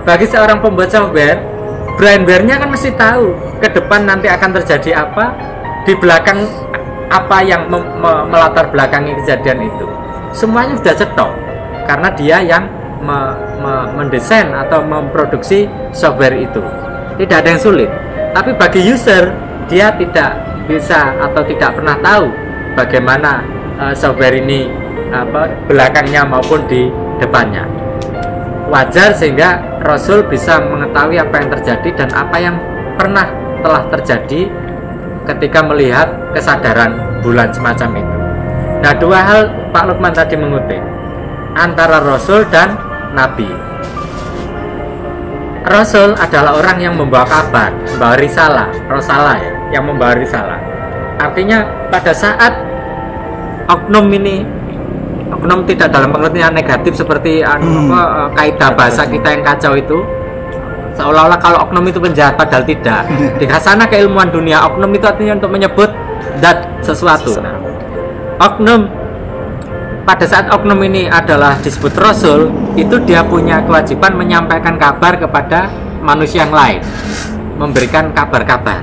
Bagi seorang pembuat software, brainware-nya kan mesti tahu ke depan nanti akan terjadi apa, di belakang apa yang melatar belakangi kejadian itu. Semuanya sudah cetok karena dia yang mendesain atau memproduksi software itu. Tidak ada yang sulit. Tapi bagi user, dia tidak bisa atau tidak pernah tahu bagaimana software ini belakangnya maupun di depannya. Wajar sehingga Rasul bisa mengetahui apa yang terjadi dan apa yang telah terjadi ketika melihat kesadaran bulan semacam itu. Nah, dua hal Pak Lukman tadi mengutip antara Rasul dan Nabi. Rasul adalah orang yang membawa kabar, membawa risalah, rosalah ya, yang membawa risalah. Artinya pada saat oknum tidak dalam pengertian negatif seperti kaidah bahasa kita yang kacau itu, seolah-olah kalau oknum itu penjahat, padahal tidak. Di sana keilmuan dunia, oknum itu artinya untuk menyebut zat sesuatu. Nah, oknum, pada saat oknum ini adalah disebut Rasul, itu dia punya kewajiban menyampaikan kabar kepada manusia yang lain, memberikan kabar-kabar.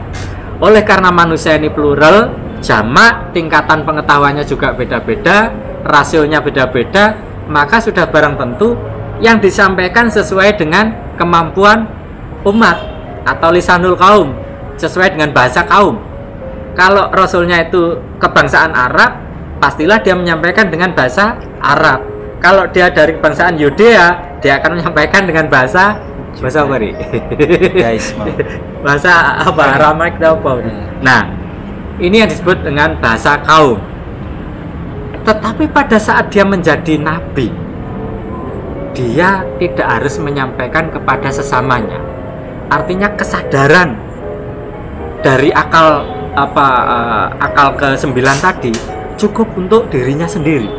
Oleh karena manusia ini plural, jamak, tingkatan pengetahuannya juga beda-beda, rasionya beda-beda, maka sudah barang tentu yang disampaikan sesuai dengan kemampuan umat atau lisanul kaum, sesuai dengan bahasa kaum. Kalau Rasulnya itu kebangsaan Arab, pastilah dia menyampaikan dengan bahasa Arab. Kalau dia dari kebangsaan Yudea, dia akan menyampaikan dengan bahasa apa nih? Bahasa apa? Aramaik atau apa? Nah, ini yang disebut dengan bahasa kaum. Tetapi pada saat dia menjadi nabi, dia tidak harus menyampaikan kepada sesamanya. Artinya kesadaran dari akal ke-9 tadi cukup untuk dirinya sendiri,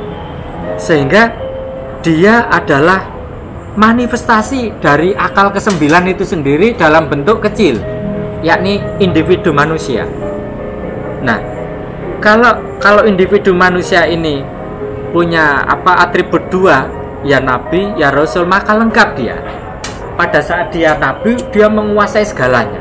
sehingga dia adalah manifestasi dari akal ke-9 itu sendiri dalam bentuk kecil, yakni individu manusia. Nah, kalau individu manusia ini punya atribut 2, ya nabi, ya rasul, maka lengkap dia. Pada saat dia nabi, dia menguasai segalanya.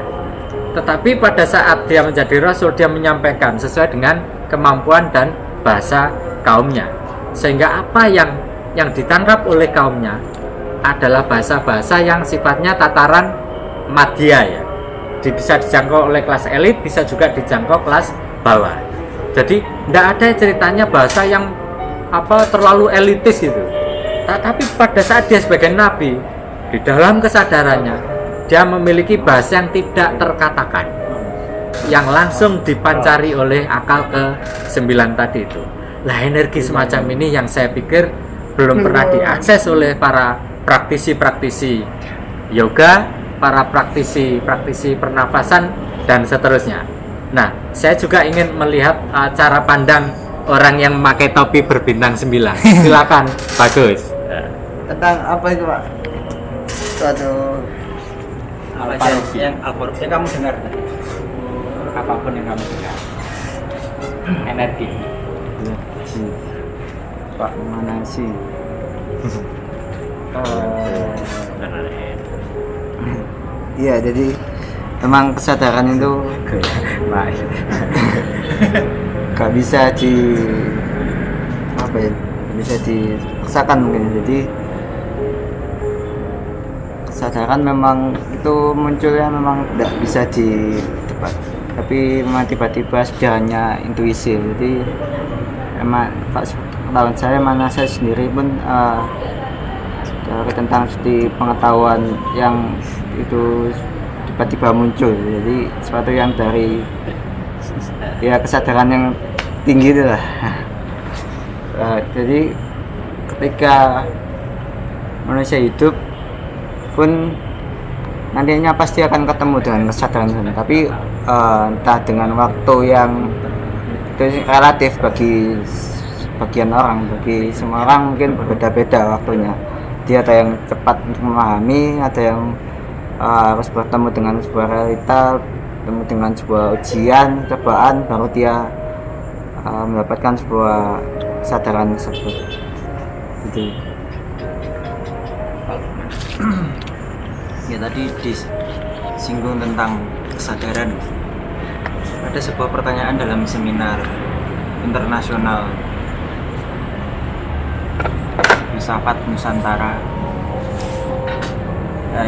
tetapi pada saat dia menjadi rasul, dia menyampaikan sesuai dengan kemampuan dan bahasa kaumnya, sehingga apa yang ditangkap oleh kaumnya adalah bahasa-bahasa yang sifatnya tataran madya ya. Bisa dijangkau oleh kelas elit, bisa juga dijangkau kelas bawah. Jadi tidak ada ceritanya bahasa yang terlalu elitis gitu. Tapi pada saat dia sebagai nabi, di dalam kesadarannya dia memiliki bahasa yang tidak terkatakan, yang langsung dipancari oleh akal ke-9 tadi itu. Lah, energi semacam ini yang saya pikir belum pernah diakses oleh para praktisi-praktisi yoga, para praktisi pernafasan dan seterusnya. Nah, saya juga ingin melihat cara pandang orang yang memakai topi berbintang 9. Silakan, bagus. Tentang apa itu, Pak? Suatu Apa yang kamu dengar? Apapun yang kamu dengar. Energi. Pak mana sih? Iya, jadi memang kesadaran itu gak bisa bisa dipaksakan mungkin. Jadi kesadaran memang itu munculnya memang tidak bisa ditebak, tapi memang tiba-tiba sudah hanya intuisi. Jadi emang pengetahuan saya, mana saya sendiri pun tentang seperti pengetahuan yang itu tiba-tiba muncul. Jadi sesuatu yang dari ya kesadaran yang tinggi itu lah. Jadi ketika manusia hidup pun nantinya pasti akan ketemu dengan kesadaran, tapi entah dengan waktu yang itu relatif bagi sebagian orang, bagi semua orang mungkin berbeda-beda waktunya. Dia ada yang cepat untuk memahami, ada yang harus bertemu dengan sebuah realita, bertemu dengan sebuah ujian, cobaan, baru dia mendapatkan sebuah kesadaran tersebut. Gitu. Ya, tadi disinggung tentang kesadaran. Ada sebuah pertanyaan dalam seminar internasional Filsafat Nusantara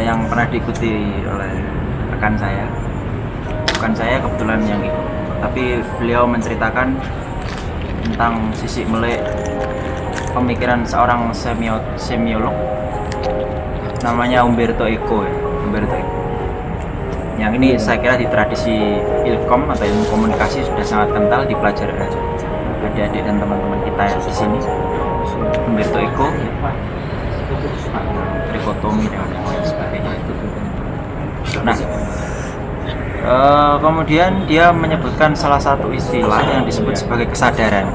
yang pernah diikuti oleh rekan saya. Bukan saya kebetulan yang ikut, tapi beliau menceritakan tentang sisi melek pemikiran seorang semiolog namanya Umberto Eco ya. Umberto Eco. Yang ini saya kira di tradisi ilkom atau ilmu komunikasi sudah sangat kental dipelajari oleh adik-adik dan teman-teman kita yang di sini. Umberto Eco, trikotomi dan lain sebagainya itu. Nah, kemudian dia menyebutkan salah satu istilah yang disebut sebagai kesadaran.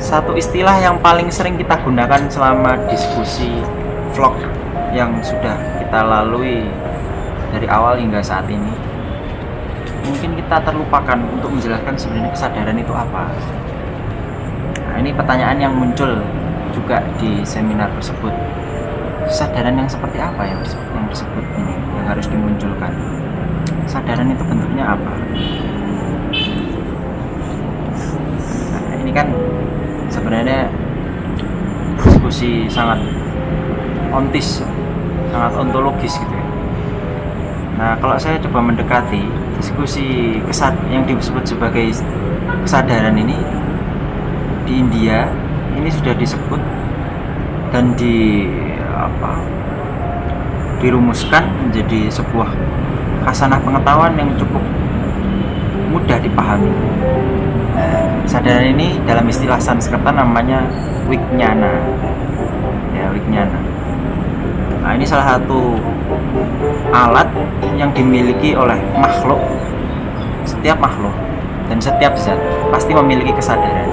Satu istilah yang paling sering kita gunakan selama diskusi vlog yang sudah kita lalui dari awal hingga saat ini. Mungkin kita terlupakan untuk menjelaskan sebenarnya kesadaran itu apa. Nah, ini pertanyaan yang muncul juga di seminar tersebut. Kesadaran yang seperti apa yang disebut ini yang harus dimunculkan? Kesadaran itu bentuknya apa? Nah, ini kan sebenarnya diskusi sangat ontis, sangat ontologis gitu ya. Nah, kalau saya coba mendekati diskusi yang disebut sebagai kesadaran ini di India, ini sudah disebut dan dirumuskan menjadi sebuah khasanah pengetahuan yang cukup mudah dipahami. Kesadaran ini dalam istilah Sanskerta namanya Vijnana. Ya, Vijnana. Nah, ini salah satu alat yang dimiliki oleh makhluk. Setiap makhluk dan setiap zat pasti memiliki kesadaran.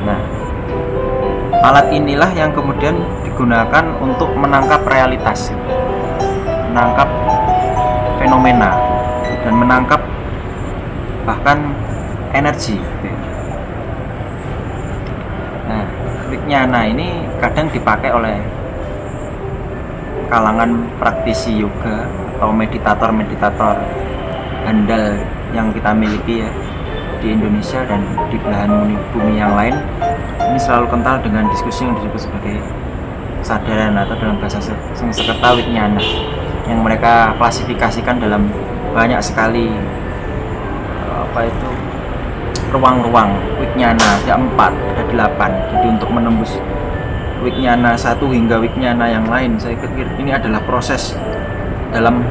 Nah, alat inilah yang kemudian digunakan untuk menangkap realitas, menangkap fenomena, dan menangkap bahkan energi. Nah, Vijnana ini kadang dipakai oleh kalangan praktisi yoga atau meditator-meditator handal yang kita miliki ya di Indonesia dan di belahan bumi yang lain, ini selalu kental dengan diskusi yang disebut sebagai kesadaran atau dalam bahasa Sanskerta Wijnana, yang mereka klasifikasikan dalam banyak sekali ruang-ruang Wijnana, ada 4, ada 8. Jadi untuk menembus Wijnana 1 hingga Wijnana yang lain, saya pikir ini adalah proses dalam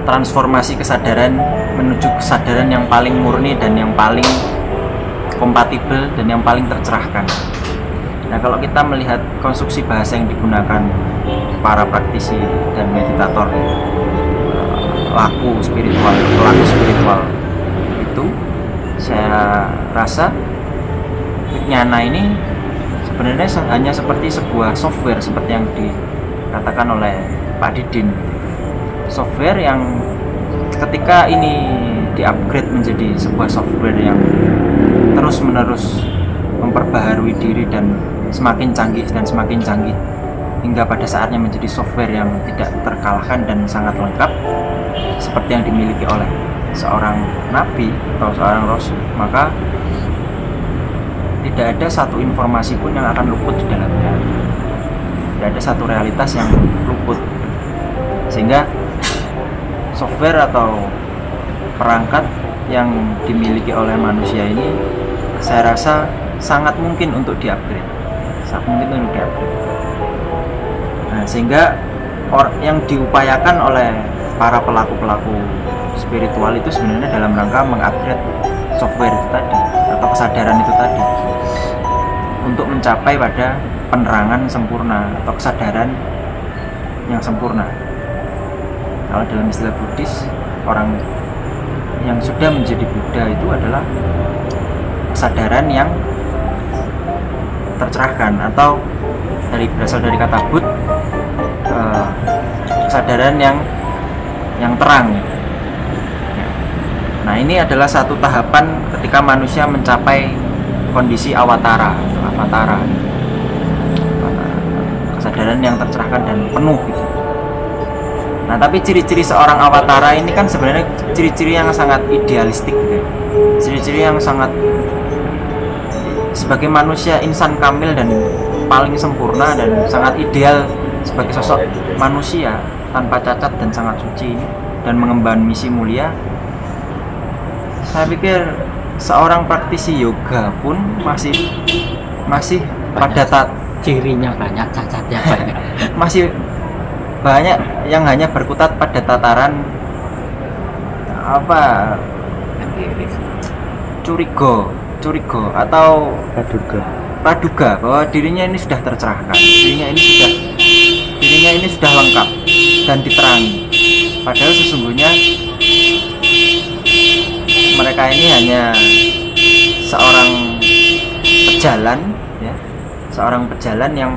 transformasi kesadaran menuju kesadaran yang paling murni dan yang paling kompatibel dan yang paling tercerahkan. Nah, kalau kita melihat konstruksi bahasa yang digunakan para praktisi dan meditator pelaku spiritual itu, saya rasa Wijnana ini sebenarnya hanya seperti sebuah software, seperti yang dikatakan oleh Pak Didin. Software yang ketika ini di-upgrade menjadi sebuah software yang terus-menerus memperbaharui diri dan semakin canggih hingga pada saatnya menjadi software yang tidak terkalahkan dan sangat lengkap seperti yang dimiliki oleh seorang nabi atau seorang rasul, maka tidak ada satu informasi pun yang akan luput di dalamnya. Tidak ada satu realitas yang luput, sehingga software atau perangkat yang dimiliki oleh manusia ini saya rasa sangat mungkin untuk di-upgrade. Nah, sehingga yang diupayakan oleh para pelaku-pelaku spiritual itu sebenarnya dalam rangka mengupgrade software itu tadi atau kesadaran itu tadi untuk mencapai pada penerangan sempurna atau kesadaran yang sempurna. Kalau dalam istilah Buddhis, orang yang sudah menjadi Buddha itu adalah kesadaran yang tercerahkan, atau berasal dari kata Bud, kesadaran yang terang. Nah, ini adalah satu tahapan ketika manusia mencapai kondisi avatara, kesadaran yang tercerahkan dan penuh gitu. Nah, tapi ciri-ciri seorang avatara ini kan sebenarnya ciri-ciri yang sangat idealistik gitu. Ciri-ciri yang sangat sebagai manusia insan kamil dan paling sempurna dan sangat ideal sebagai sosok manusia tanpa cacat dan sangat suci ini, dan mengemban misi mulia. Saya pikir seorang praktisi yoga pun masih pada cirinya banyak, cacatnya banyak. masih banyak yang hanya berkutat pada tataran curigo atau praduga bahwa dirinya ini sudah tercerahkan, dirinya ini sudah lengkap dan diterangi. Padahal sesungguhnya mereka ini hanya seorang pejalan yang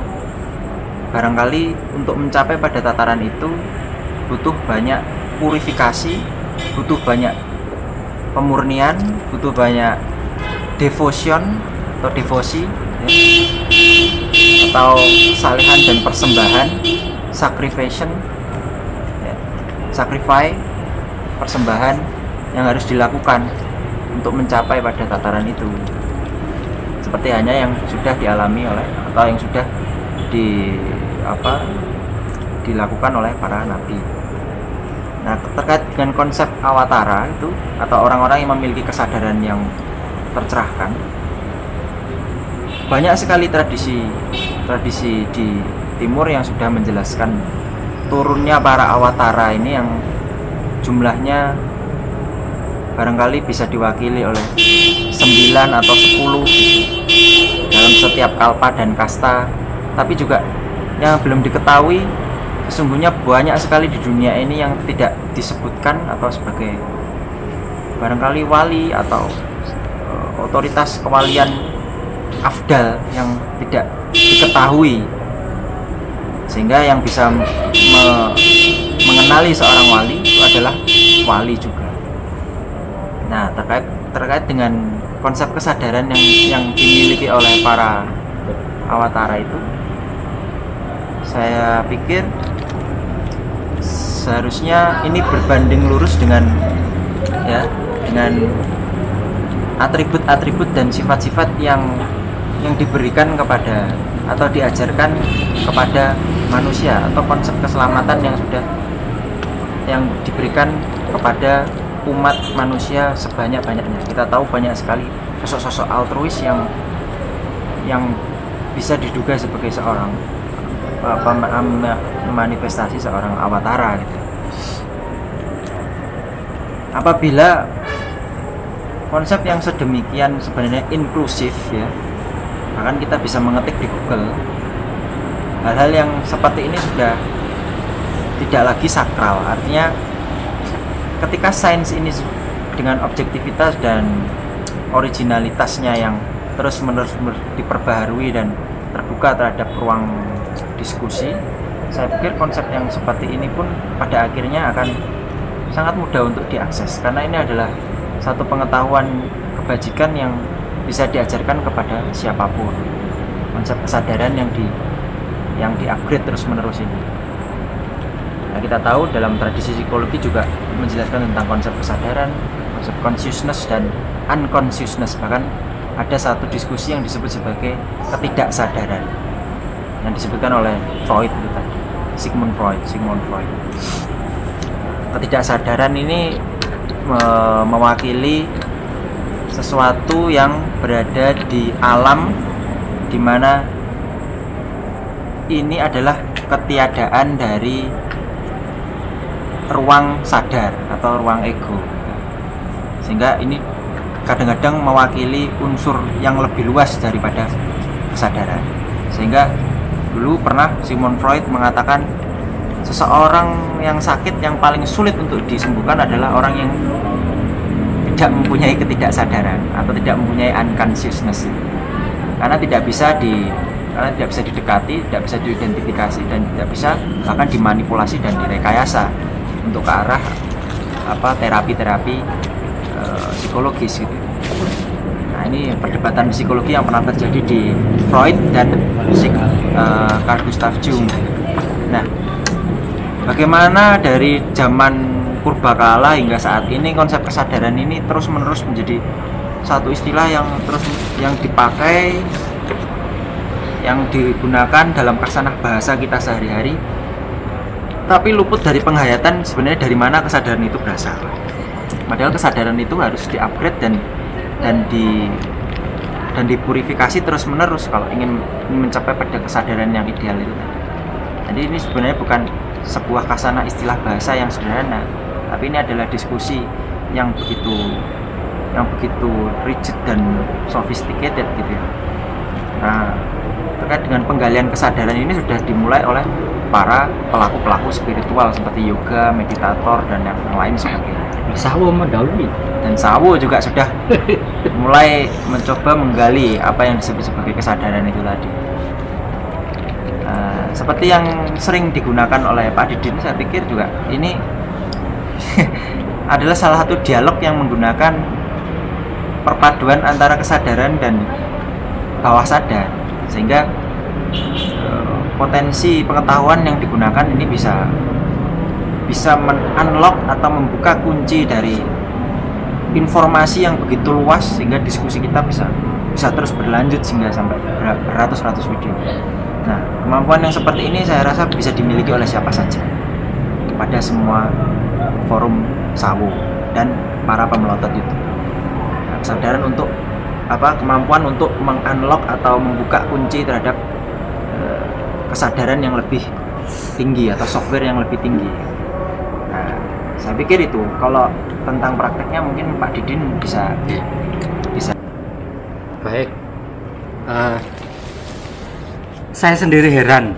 barangkali untuk mencapai pada tataran itu butuh banyak purifikasi, butuh banyak pemurnian, butuh banyak devotion atau devosi ya, atau salihan dan persembahan, sacrifice, persembahan yang harus dilakukan untuk mencapai pada tataran itu, seperti hanya yang sudah dialami oleh atau yang sudah dilakukan oleh para nabi. Nah, terkait dengan konsep awatara itu atau orang-orang yang memiliki kesadaran yang tercerahkan, banyak sekali tradisi di timur yang sudah menjelaskan turunnya para awatara ini, yang jumlahnya barangkali bisa diwakili oleh 9 atau 10 dalam setiap kalpa dan kasta. Tapi juga yang belum diketahui, sesungguhnya banyak sekali di dunia ini yang tidak disebutkan atau sebagai barangkali wali atau otoritas kewalian afdal yang tidak diketahui, sehingga yang bisa mengenali seorang wali itu adalah wali juga. Nah, terkait dengan konsep kesadaran yang dimiliki oleh para awatara itu, saya pikir seharusnya ini berbanding lurus dengan atribut-atribut dan sifat-sifat yang diberikan kepada atau diajarkan kepada manusia, atau konsep keselamatan yang diberikan kepada umat manusia sebanyak-banyaknya. Kita tahu banyak sekali sosok-sosok altruis yang bisa diduga sebagai seorang manifestasi seorang awatara gitu. Apabila konsep yang sedemikian sebenarnya inklusif ya, bahkan kita bisa mengetik di Google, hal-hal yang seperti ini sudah tidak lagi sakral. Artinya ketika sains ini dengan objektivitas dan originalitasnya yang terus-menerus diperbaharui dan terbuka terhadap ruang diskusi, saya pikir konsep yang seperti ini pun pada akhirnya akan sangat mudah untuk diakses, karena ini adalah satu pengetahuan kebajikan yang bisa diajarkan kepada siapapun. Konsep kesadaran yang di-upgrade terus-menerus ini. Nah, kita tahu dalam tradisi psikologi juga menjelaskan tentang konsep kesadaran, konsep consciousness dan unconsciousness. Bahkan ada satu diskusi yang disebut sebagai ketidaksadaran yang disebutkan oleh Freud itu tadi, Sigmund Freud. Ketidaksadaran ini mewakili sesuatu yang berada di alam, di mana ini adalah ketiadaan dari ruang sadar atau ruang ego, sehingga ini kadang-kadang mewakili unsur yang lebih luas daripada kesadaran. Sehingga dulu pernah Sigmund Freud mengatakan seseorang yang sakit yang paling sulit untuk disembuhkan adalah orang yang tidak mempunyai ketidaksadaran atau tidak mempunyai unconsciousness, karena tidak bisa didekati, tidak bisa diidentifikasi, dan tidak bisa bahkan dimanipulasi dan direkayasa untuk ke arah terapi-terapi psikologis gitu. Nah, ini perdebatan psikologi yang pernah terjadi di Freud dan Carl Gustav Jung. Nah, bagaimana dari zaman purbakala hingga saat ini konsep kesadaran ini terus-menerus menjadi satu istilah yang dipakai, yang digunakan dalam khasanah bahasa kita sehari-hari, tapi luput dari penghayatan sebenarnya dari mana kesadaran itu berasal. Padahal kesadaran itu harus di-upgrade dan dipurifikasi terus-menerus kalau ingin mencapai pada kesadaran yang ideal itu tadi. Jadi ini sebenarnya bukan sebuah khasanah istilah bahasa yang sederhana, tapi ini adalah diskusi yang begitu rigid dan sophisticated gitu ya. Nah, terkait dengan penggalian kesadaran ini sudah dimulai oleh para pelaku-pelaku spiritual seperti yoga, meditator, dan yang lain sebagainya. Sawo mendahului, dan Sawo juga sudah mulai mencoba menggali apa yang disebut sebagai kesadaran itu tadi. Seperti yang sering digunakan oleh Pak Didin, saya pikir juga ini adalah salah satu dialog yang menggunakan perpaduan antara kesadaran dan bawah sadar, sehingga potensi pengetahuan yang digunakan ini bisa men-unlock atau membuka kunci dari informasi yang begitu luas, sehingga diskusi kita bisa terus berlanjut sehingga sampai beratus-ratus video. Nah, kemampuan yang seperti ini saya rasa bisa dimiliki oleh siapa saja pada semua forum Sawo dan para pemelotot itu. Nah, kesadaran untuk kemampuan untuk meng-unlock atau membuka kunci terhadap kesadaran yang lebih tinggi atau software yang lebih tinggi. Nah, saya pikir itu. Kalau tentang prakteknya mungkin Pak Didin bisa. Baik. Saya sendiri heran,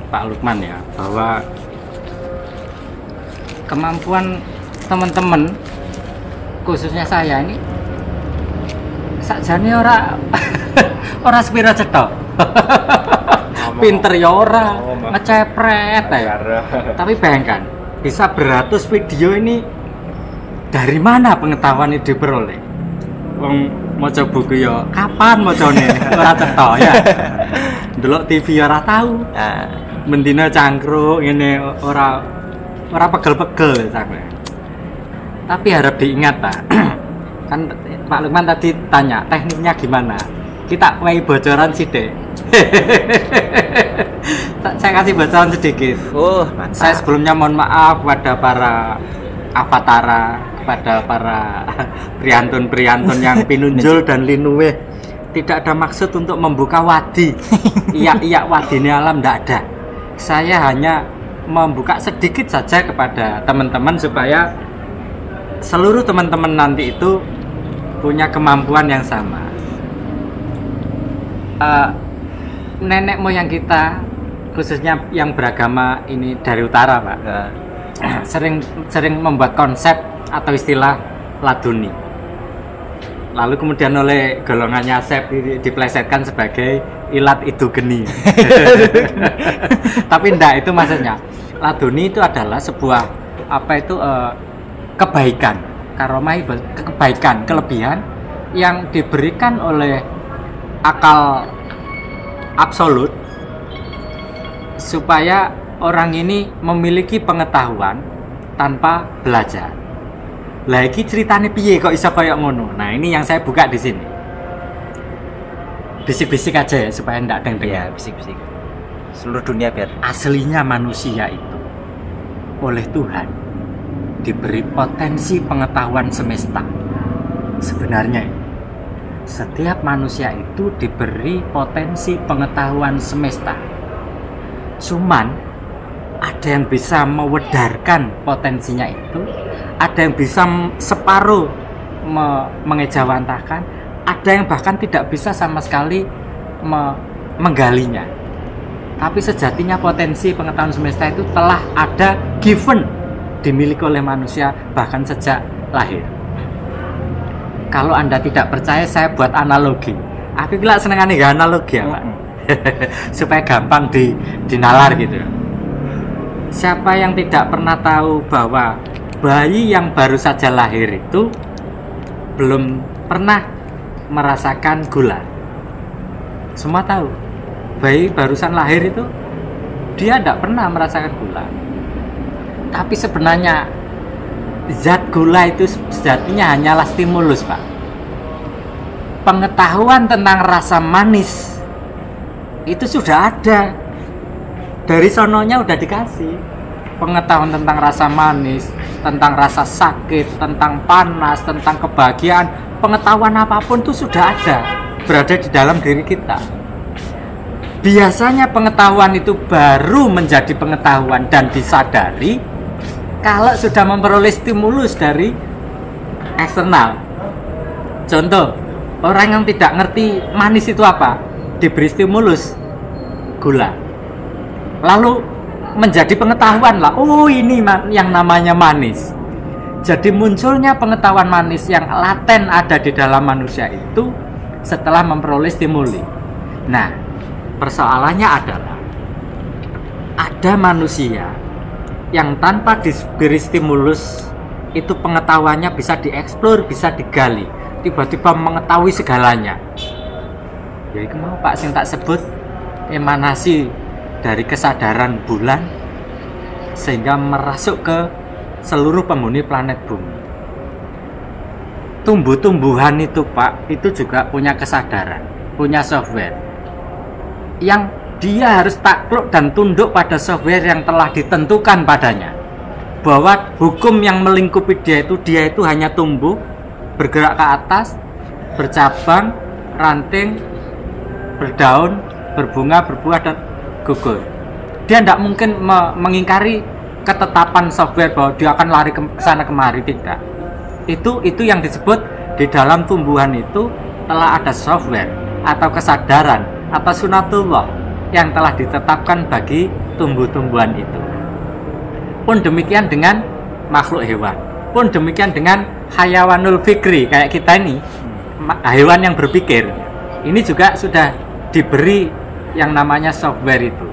Pak Lukman ya, bahwa kemampuan teman-teman, khususnya saya ini, sakjane ora sepira cetok. Pinter ya ora, ngecepret ya. Tapi bayangkan, bisa beratus video ini dari mana pengetahuan itu diperoleh? Wong maca buku ya kapan macane ora cetok ya. Delok TV ora tahu. Mendina cangkruk ngene ora ora pegel-pegel sampe. Tapi harap diingat Pak. Kan Pak Lukman tadi tanya tekniknya gimana. Kita wae bocoran sithik. Saya kasih bocoran sedikit. Mantap. Saya sebelumnya mohon maaf kepada para avatara, kepada para priantun-priantun yang pinunjul dan linuwe. Tidak ada maksud untuk membuka wadi. Iya wadine alam tidak ada. Saya hanya membuka sedikit saja kepada teman-teman supaya seluruh teman-teman nanti itu punya kemampuan yang sama. Nenek moyang kita, khususnya yang beragama ini dari utara Pak, sering membuat konsep atau istilah laduni. Lalu kemudian oleh golongannya Asep diplesetkan sebagai ilat itu geni. Tapi enggak, itu maksudnya laduni itu adalah sebuah kebaikan, karomah, kebaikan, kelebihan yang diberikan oleh akal absolut supaya orang ini memiliki pengetahuan tanpa belajar. Lah iki ceritane piye kok iso kaya ngono. Nah, ini yang saya buka di sini. Bisik-bisik aja ya supaya ndak ada yang dengar. Bisik-bisik. Seluruh dunia biar. Aslinya manusia itu oleh Tuhan diberi potensi pengetahuan semesta. Sebenarnya setiap manusia itu diberi potensi pengetahuan semesta. Cuman ada yang bisa mewedarkan potensinya itu, ada yang bisa separuh mengejawantahkan, ada yang bahkan tidak bisa sama sekali menggalinya. Tapi sejatinya potensi pengetahuan semesta itu telah ada, given, dimiliki oleh manusia bahkan sejak lahir. Kalau Anda tidak percaya, saya buat analogi. Aku gila senengane gak analogi ya Pak. Supaya gampang dinalar gitu. Siapa yang tidak pernah tahu bahwa bayi yang baru saja lahir itu belum pernah merasakan gula? Semua tahu. Bayi barusan lahir itu dia tidak pernah merasakan gula. Tapi sebenarnya zat gula itu sejatinya hanyalah stimulus, Pak. Pengetahuan tentang rasa manis itu sudah ada. Dari sononya udah dikasih pengetahuan tentang rasa manis, tentang rasa sakit, tentang panas, tentang kebahagiaan. Pengetahuan apapun itu sudah ada, berada di dalam diri kita. Biasanya pengetahuan itu baru menjadi pengetahuan dan disadari kalau sudah memperoleh stimulus dari eksternal. Contoh, orang yang tidak ngerti manis itu apa, diberi stimulus gula, lalu menjadi pengetahuan lah, oh ini yang namanya manis. Jadi munculnya pengetahuan manis yang laten ada di dalam manusia itu setelah memperoleh stimuli. Nah, persoalannya adalah ada manusia yang tanpa diberi stimulus itu pengetahuannya bisa dieksplor, bisa digali, tiba-tiba mengetahui segalanya. Ya itu mau Pak sing tak sebut emanasi dari kesadaran bulan sehingga merasuk ke seluruh penghuni planet bumi. Tumbuh-tumbuhan itu Pak, itu juga punya kesadaran, punya software yang dia harus takluk dan tunduk pada software yang telah ditentukan padanya, bahwa hukum yang melingkupi dia itu hanya tumbuh, bergerak ke atas, bercabang, ranting, berdaun, berbunga, berbuah, dan gugur. Dia tidak mungkin mengingkari ketetapan software bahwa dia akan lari ke sana kemari, tidak. Itu yang disebut di dalam tumbuhan itu telah ada software atau kesadaran atau sunatullah yang telah ditetapkan bagi tumbuh-tumbuhan itu. Pun demikian dengan makhluk hewan. Pun demikian dengan hayawanul fikri kayak kita ini, hewan yang berpikir. Ini juga sudah diberi yang namanya software itu.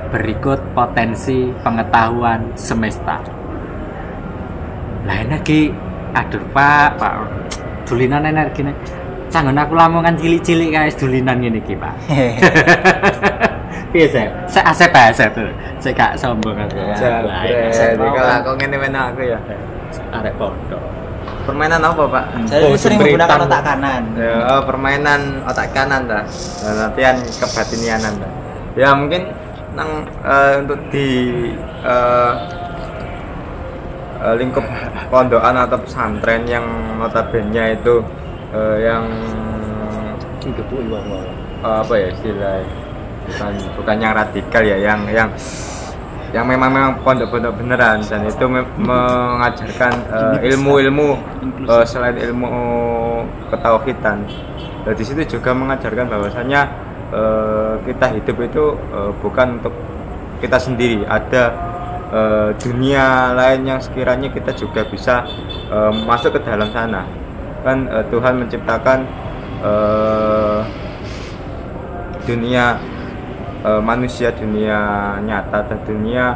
Berikut potensi pengetahuan semesta. Lah energi, aduh Pak, dulinan energinya. Jangan aku lamongan cilik-cilik guys, dulinan ini Pak. Piye sih? Saya asep bahasa tuh. Saya gak sombong aku. Jabret. Kalau aku ngene aku ya. Arek podo. Permainan apa, Pak? Saya sering menggunakan otak kanan. Ya, permainan otak kanan ta. Latihan kebatinianan ta. Ya mungkin untuk di lingkup pondokan atau pesantren yang notabene itu yang apa ya istilahnya bukan yang radikal ya, yang memang pondok-pondok beneran, dan itu mengajarkan ilmu-ilmu selain ilmu ketauhidan. Nah, di situ juga mengajarkan bahwasanya kita hidup itu bukan untuk kita sendiri, ada dunia lain yang sekiranya kita juga bisa masuk ke dalam sana. Kan Tuhan menciptakan dunia manusia, dunia nyata dan dunia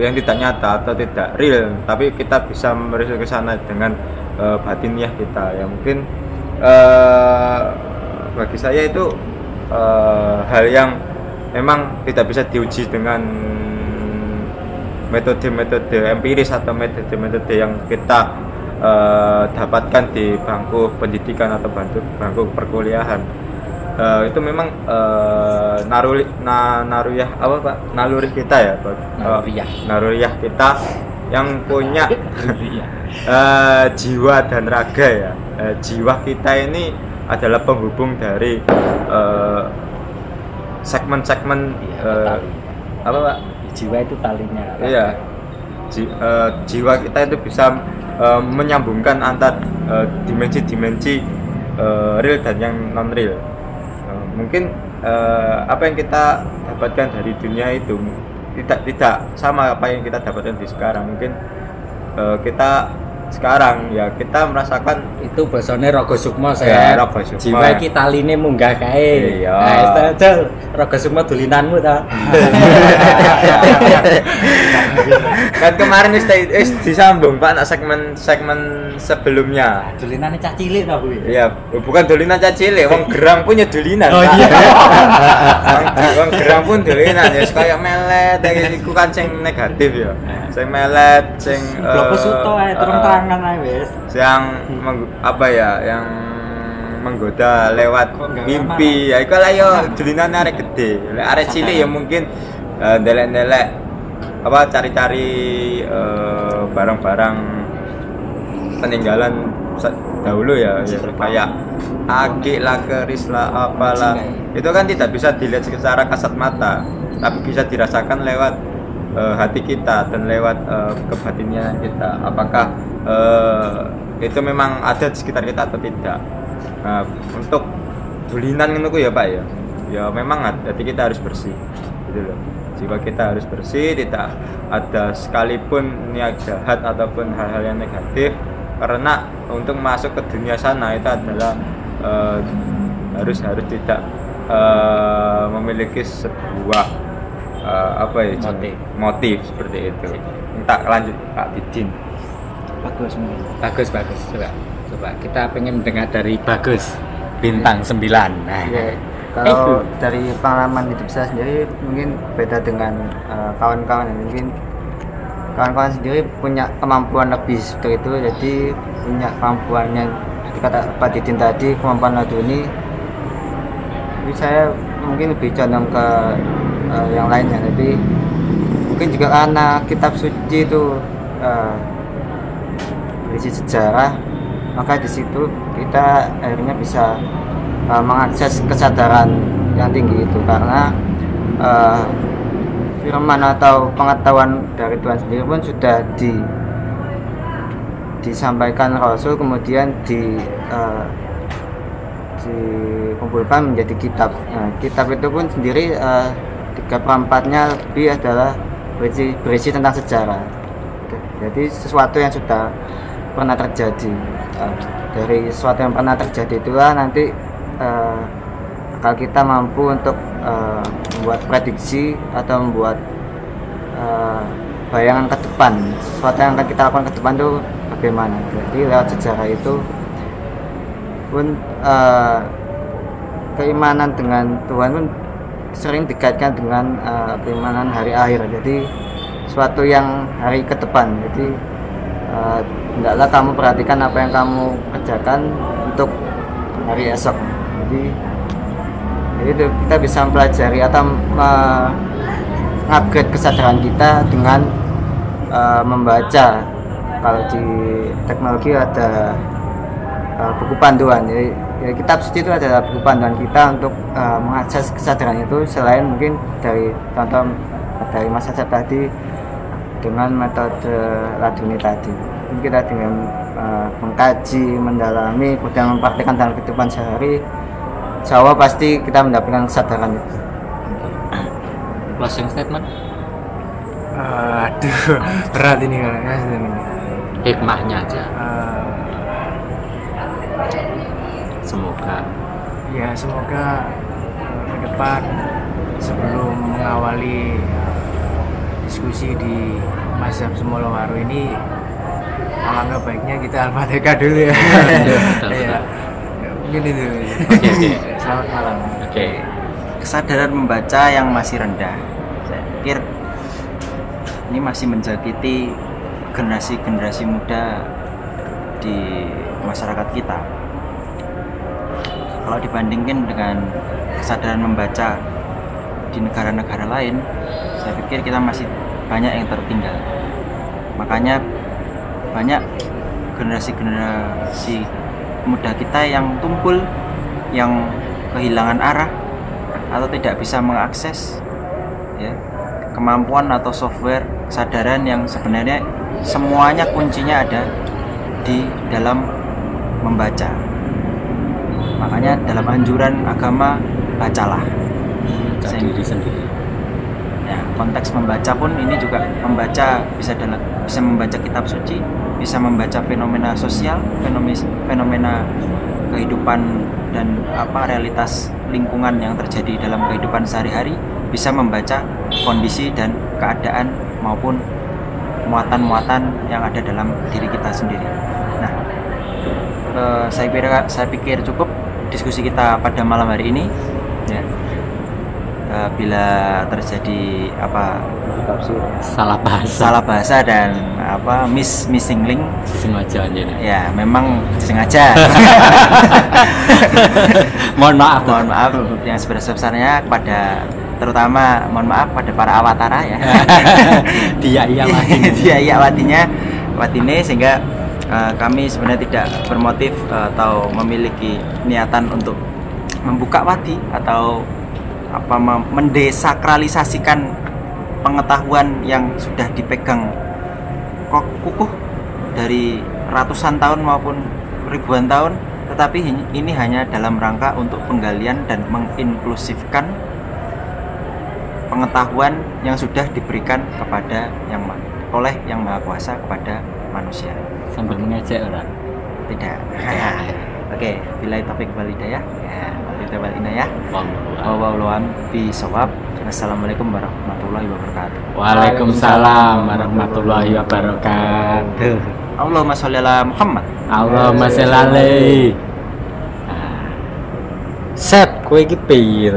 yang tidak nyata atau tidak real, tapi kita bisa merujuk ke sana dengan batiniah kita. Ya mungkin bagi saya itu hal yang memang tidak bisa diuji dengan metode-metode empiris atau metode-metode yang kita dapatkan di bangku pendidikan atau bangku perkuliahan. Itu memang naruyah apa Pak? Naluri kita ya Pak? Naruyah kita yang punya jiwa dan raga ya. Jiwa kita ini adalah penghubung dari segmen-segmen apa Pak? Jiwa itu talinya. Iya. Jiwa kita itu bisa menyambungkan antar dimensi-dimensi real dan yang non real. Mungkin apa yang kita dapatkan dari dunia itu tidak sama apa yang kita dapatkan di sekarang. Mungkin kita sekarang ya kita merasakan itu basane Raga Sukma saya. Raga Sukma. Jiwa iki taline munggah kae. Iya. Nah, itu Raga Sukma dolinanmu ta. Kan kemarin wis disambung Pak nak segmen sebelumnya. Dolinane cah cilik ta kuwi. Iya, bukan dolinan cah cilik, wong gerang punya dolinan. Oh iya. Wong gerang pun dolinan ya kaya melet iku kan sing negatif ya. Sing melet, sing blok suto ae terang-terangan ae wis. Yang apa ya, yang menggoda lewat mimpi. Ya iku lah yo dolinane arek gede. Lek arek cilik ya mungkin ndelek-ndelek apa cari-cari barang-barang peninggalan dahulu ya kayak akik lah, keris lah, apalah. Itu kan tidak bisa dilihat secara kasat mata, tapi bisa dirasakan lewat hati kita dan lewat kebatinian kita. Apakah itu memang ada di sekitar kita atau tidak. Nah, untuk bulinan itu ya Pak ya, ya memang hati kita harus bersih gitu loh. Jiwa kita harus bersih, tidak ada sekalipun niat jahat ataupun hal-hal yang negatif, karena untuk masuk ke dunia sana itu adalah harus tidak memiliki sebuah apa ya motif seperti itu. Minta lanjut Pak Didin. Bagus. Coba kita pengen mendengar dari Bagus bintang 9. Nah, Ya, kalau dari pengalaman hidup saya sendiri mungkin beda dengan kawan-kawan. Mungkin kawan-kawan sendiri punya kemampuan lebih seperti itu, jadi punya kemampuan yang kata Pak Didin tadi, kemampuan laduni. Jadi saya mungkin lebih condong ke yang lainnya, tapi mungkin juga karena kitab suci itu berisi sejarah, maka di situ kita akhirnya bisa mengakses kesadaran yang tinggi itu, karena firman atau pengetahuan dari Tuhan sendiri pun sudah disampaikan Rasul, kemudian dikumpulkan menjadi kitab. Nah, kitab itu pun sendiri 3/4-nya lebih adalah berisi tentang sejarah. Jadi sesuatu yang sudah pernah terjadi. Dari sesuatu yang pernah terjadi itulah nanti kalau kita mampu untuk membuat prediksi atau membuat bayangan ke depan, sesuatu yang akan kita lakukan ke depan itu bagaimana. Jadi lewat sejarah itu pun keimanan dengan Tuhan pun sering dikaitkan dengan keimanan hari akhir. Jadi suatu yang hari ke depan. Jadi hendaklah kamu perhatikan apa yang kamu kerjakan untuk hari esok. Jadi itu kita bisa mempelajari atau upgrade kesadaran kita dengan membaca. Kalau di teknologi ada buku panduan, jadi kitab suci itu adalah buku panduan kita untuk mengakses kesadaran itu, selain mungkin dari contoh dari Mas Ajat tadi dengan metode laduni tadi. Mungkin kita dengan mengkaji, mendalami, kemudian mempraktikkan dalam kehidupan sehari, insya Allah pasti kita mendapatkan kesadaran itu. Closing statement. Aduh, berat ini kayaknya ini. Hikmahnya aja. Semoga ke depan sebelum mengawali diskusi di mazhab Semolowaru ini, alangkah baiknya kita Al-Fatihah dulu ya. Iya. Mungkin itu. Oke. Selamat malam. Oke. Kesadaran membaca yang masih rendah, saya pikir ini masih menjakiti generasi muda di masyarakat kita. Kalau dibandingkan dengan kesadaran membaca di negara-negara lain, saya pikir kita masih banyak yang tertinggal. Makanya banyak generasi muda kita yang tumpul, yang kehilangan arah atau tidak bisa mengakses ya, kemampuan atau software kesadaran yang sebenarnya semuanya kuncinya ada di dalam membaca. Makanya dalam anjuran agama, bacalah. Diri sendiri. Ya, konteks membaca pun ini juga membaca bisa membaca kitab suci, bisa membaca fenomena sosial, fenomena kehidupan dan realitas lingkungan yang terjadi dalam kehidupan sehari-hari, bisa membaca kondisi dan keadaan maupun muatan-muatan yang ada dalam diri kita sendiri. Nah, saya pikir cukup diskusi kita pada malam hari ini. Ya. Bila terjadi salah bahasa dan missing link, sengaja aja nih. Ya, memang sengaja. Mohon maaf yang sebesar-besarnya kepada, terutama mohon maaf pada para awatara ya. Dia watine sehingga kami sebenarnya tidak bermotif atau memiliki niatan untuk membuka wati atau mendesakralisasikan pengetahuan yang sudah dipegang kukuh dari ratusan tahun maupun ribuan tahun, tetapi ini hanya dalam rangka untuk penggalian dan menginklusifkan pengetahuan yang sudah diberikan kepada oleh Yang Maha Kuasa kepada manusia. Sambil mengejek orang? Tidak. Oke, bila topik walidayah ya, wal inayah. Wallahu bisawab. Assalamualaikum warahmatullahi wabarakatuh. Waalaikumsalam warahmatullahi wabarakatuh. Allahumma sholli ala Muhammad. Allahumma sholli alaihi. Set, kowe iki piye?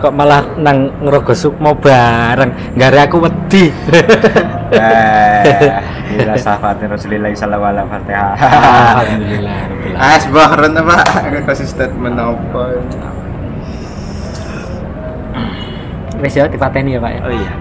Kok malah nang ngerogo sukmo bareng. Gare aku wedi. Bila sahabatin Rasulullah sallallahu alaihi wasallam. Alhamdulillah. Asbahran apa? Kasih statement apa? Wis ya dipateni ya, Pak ya. Oh iya.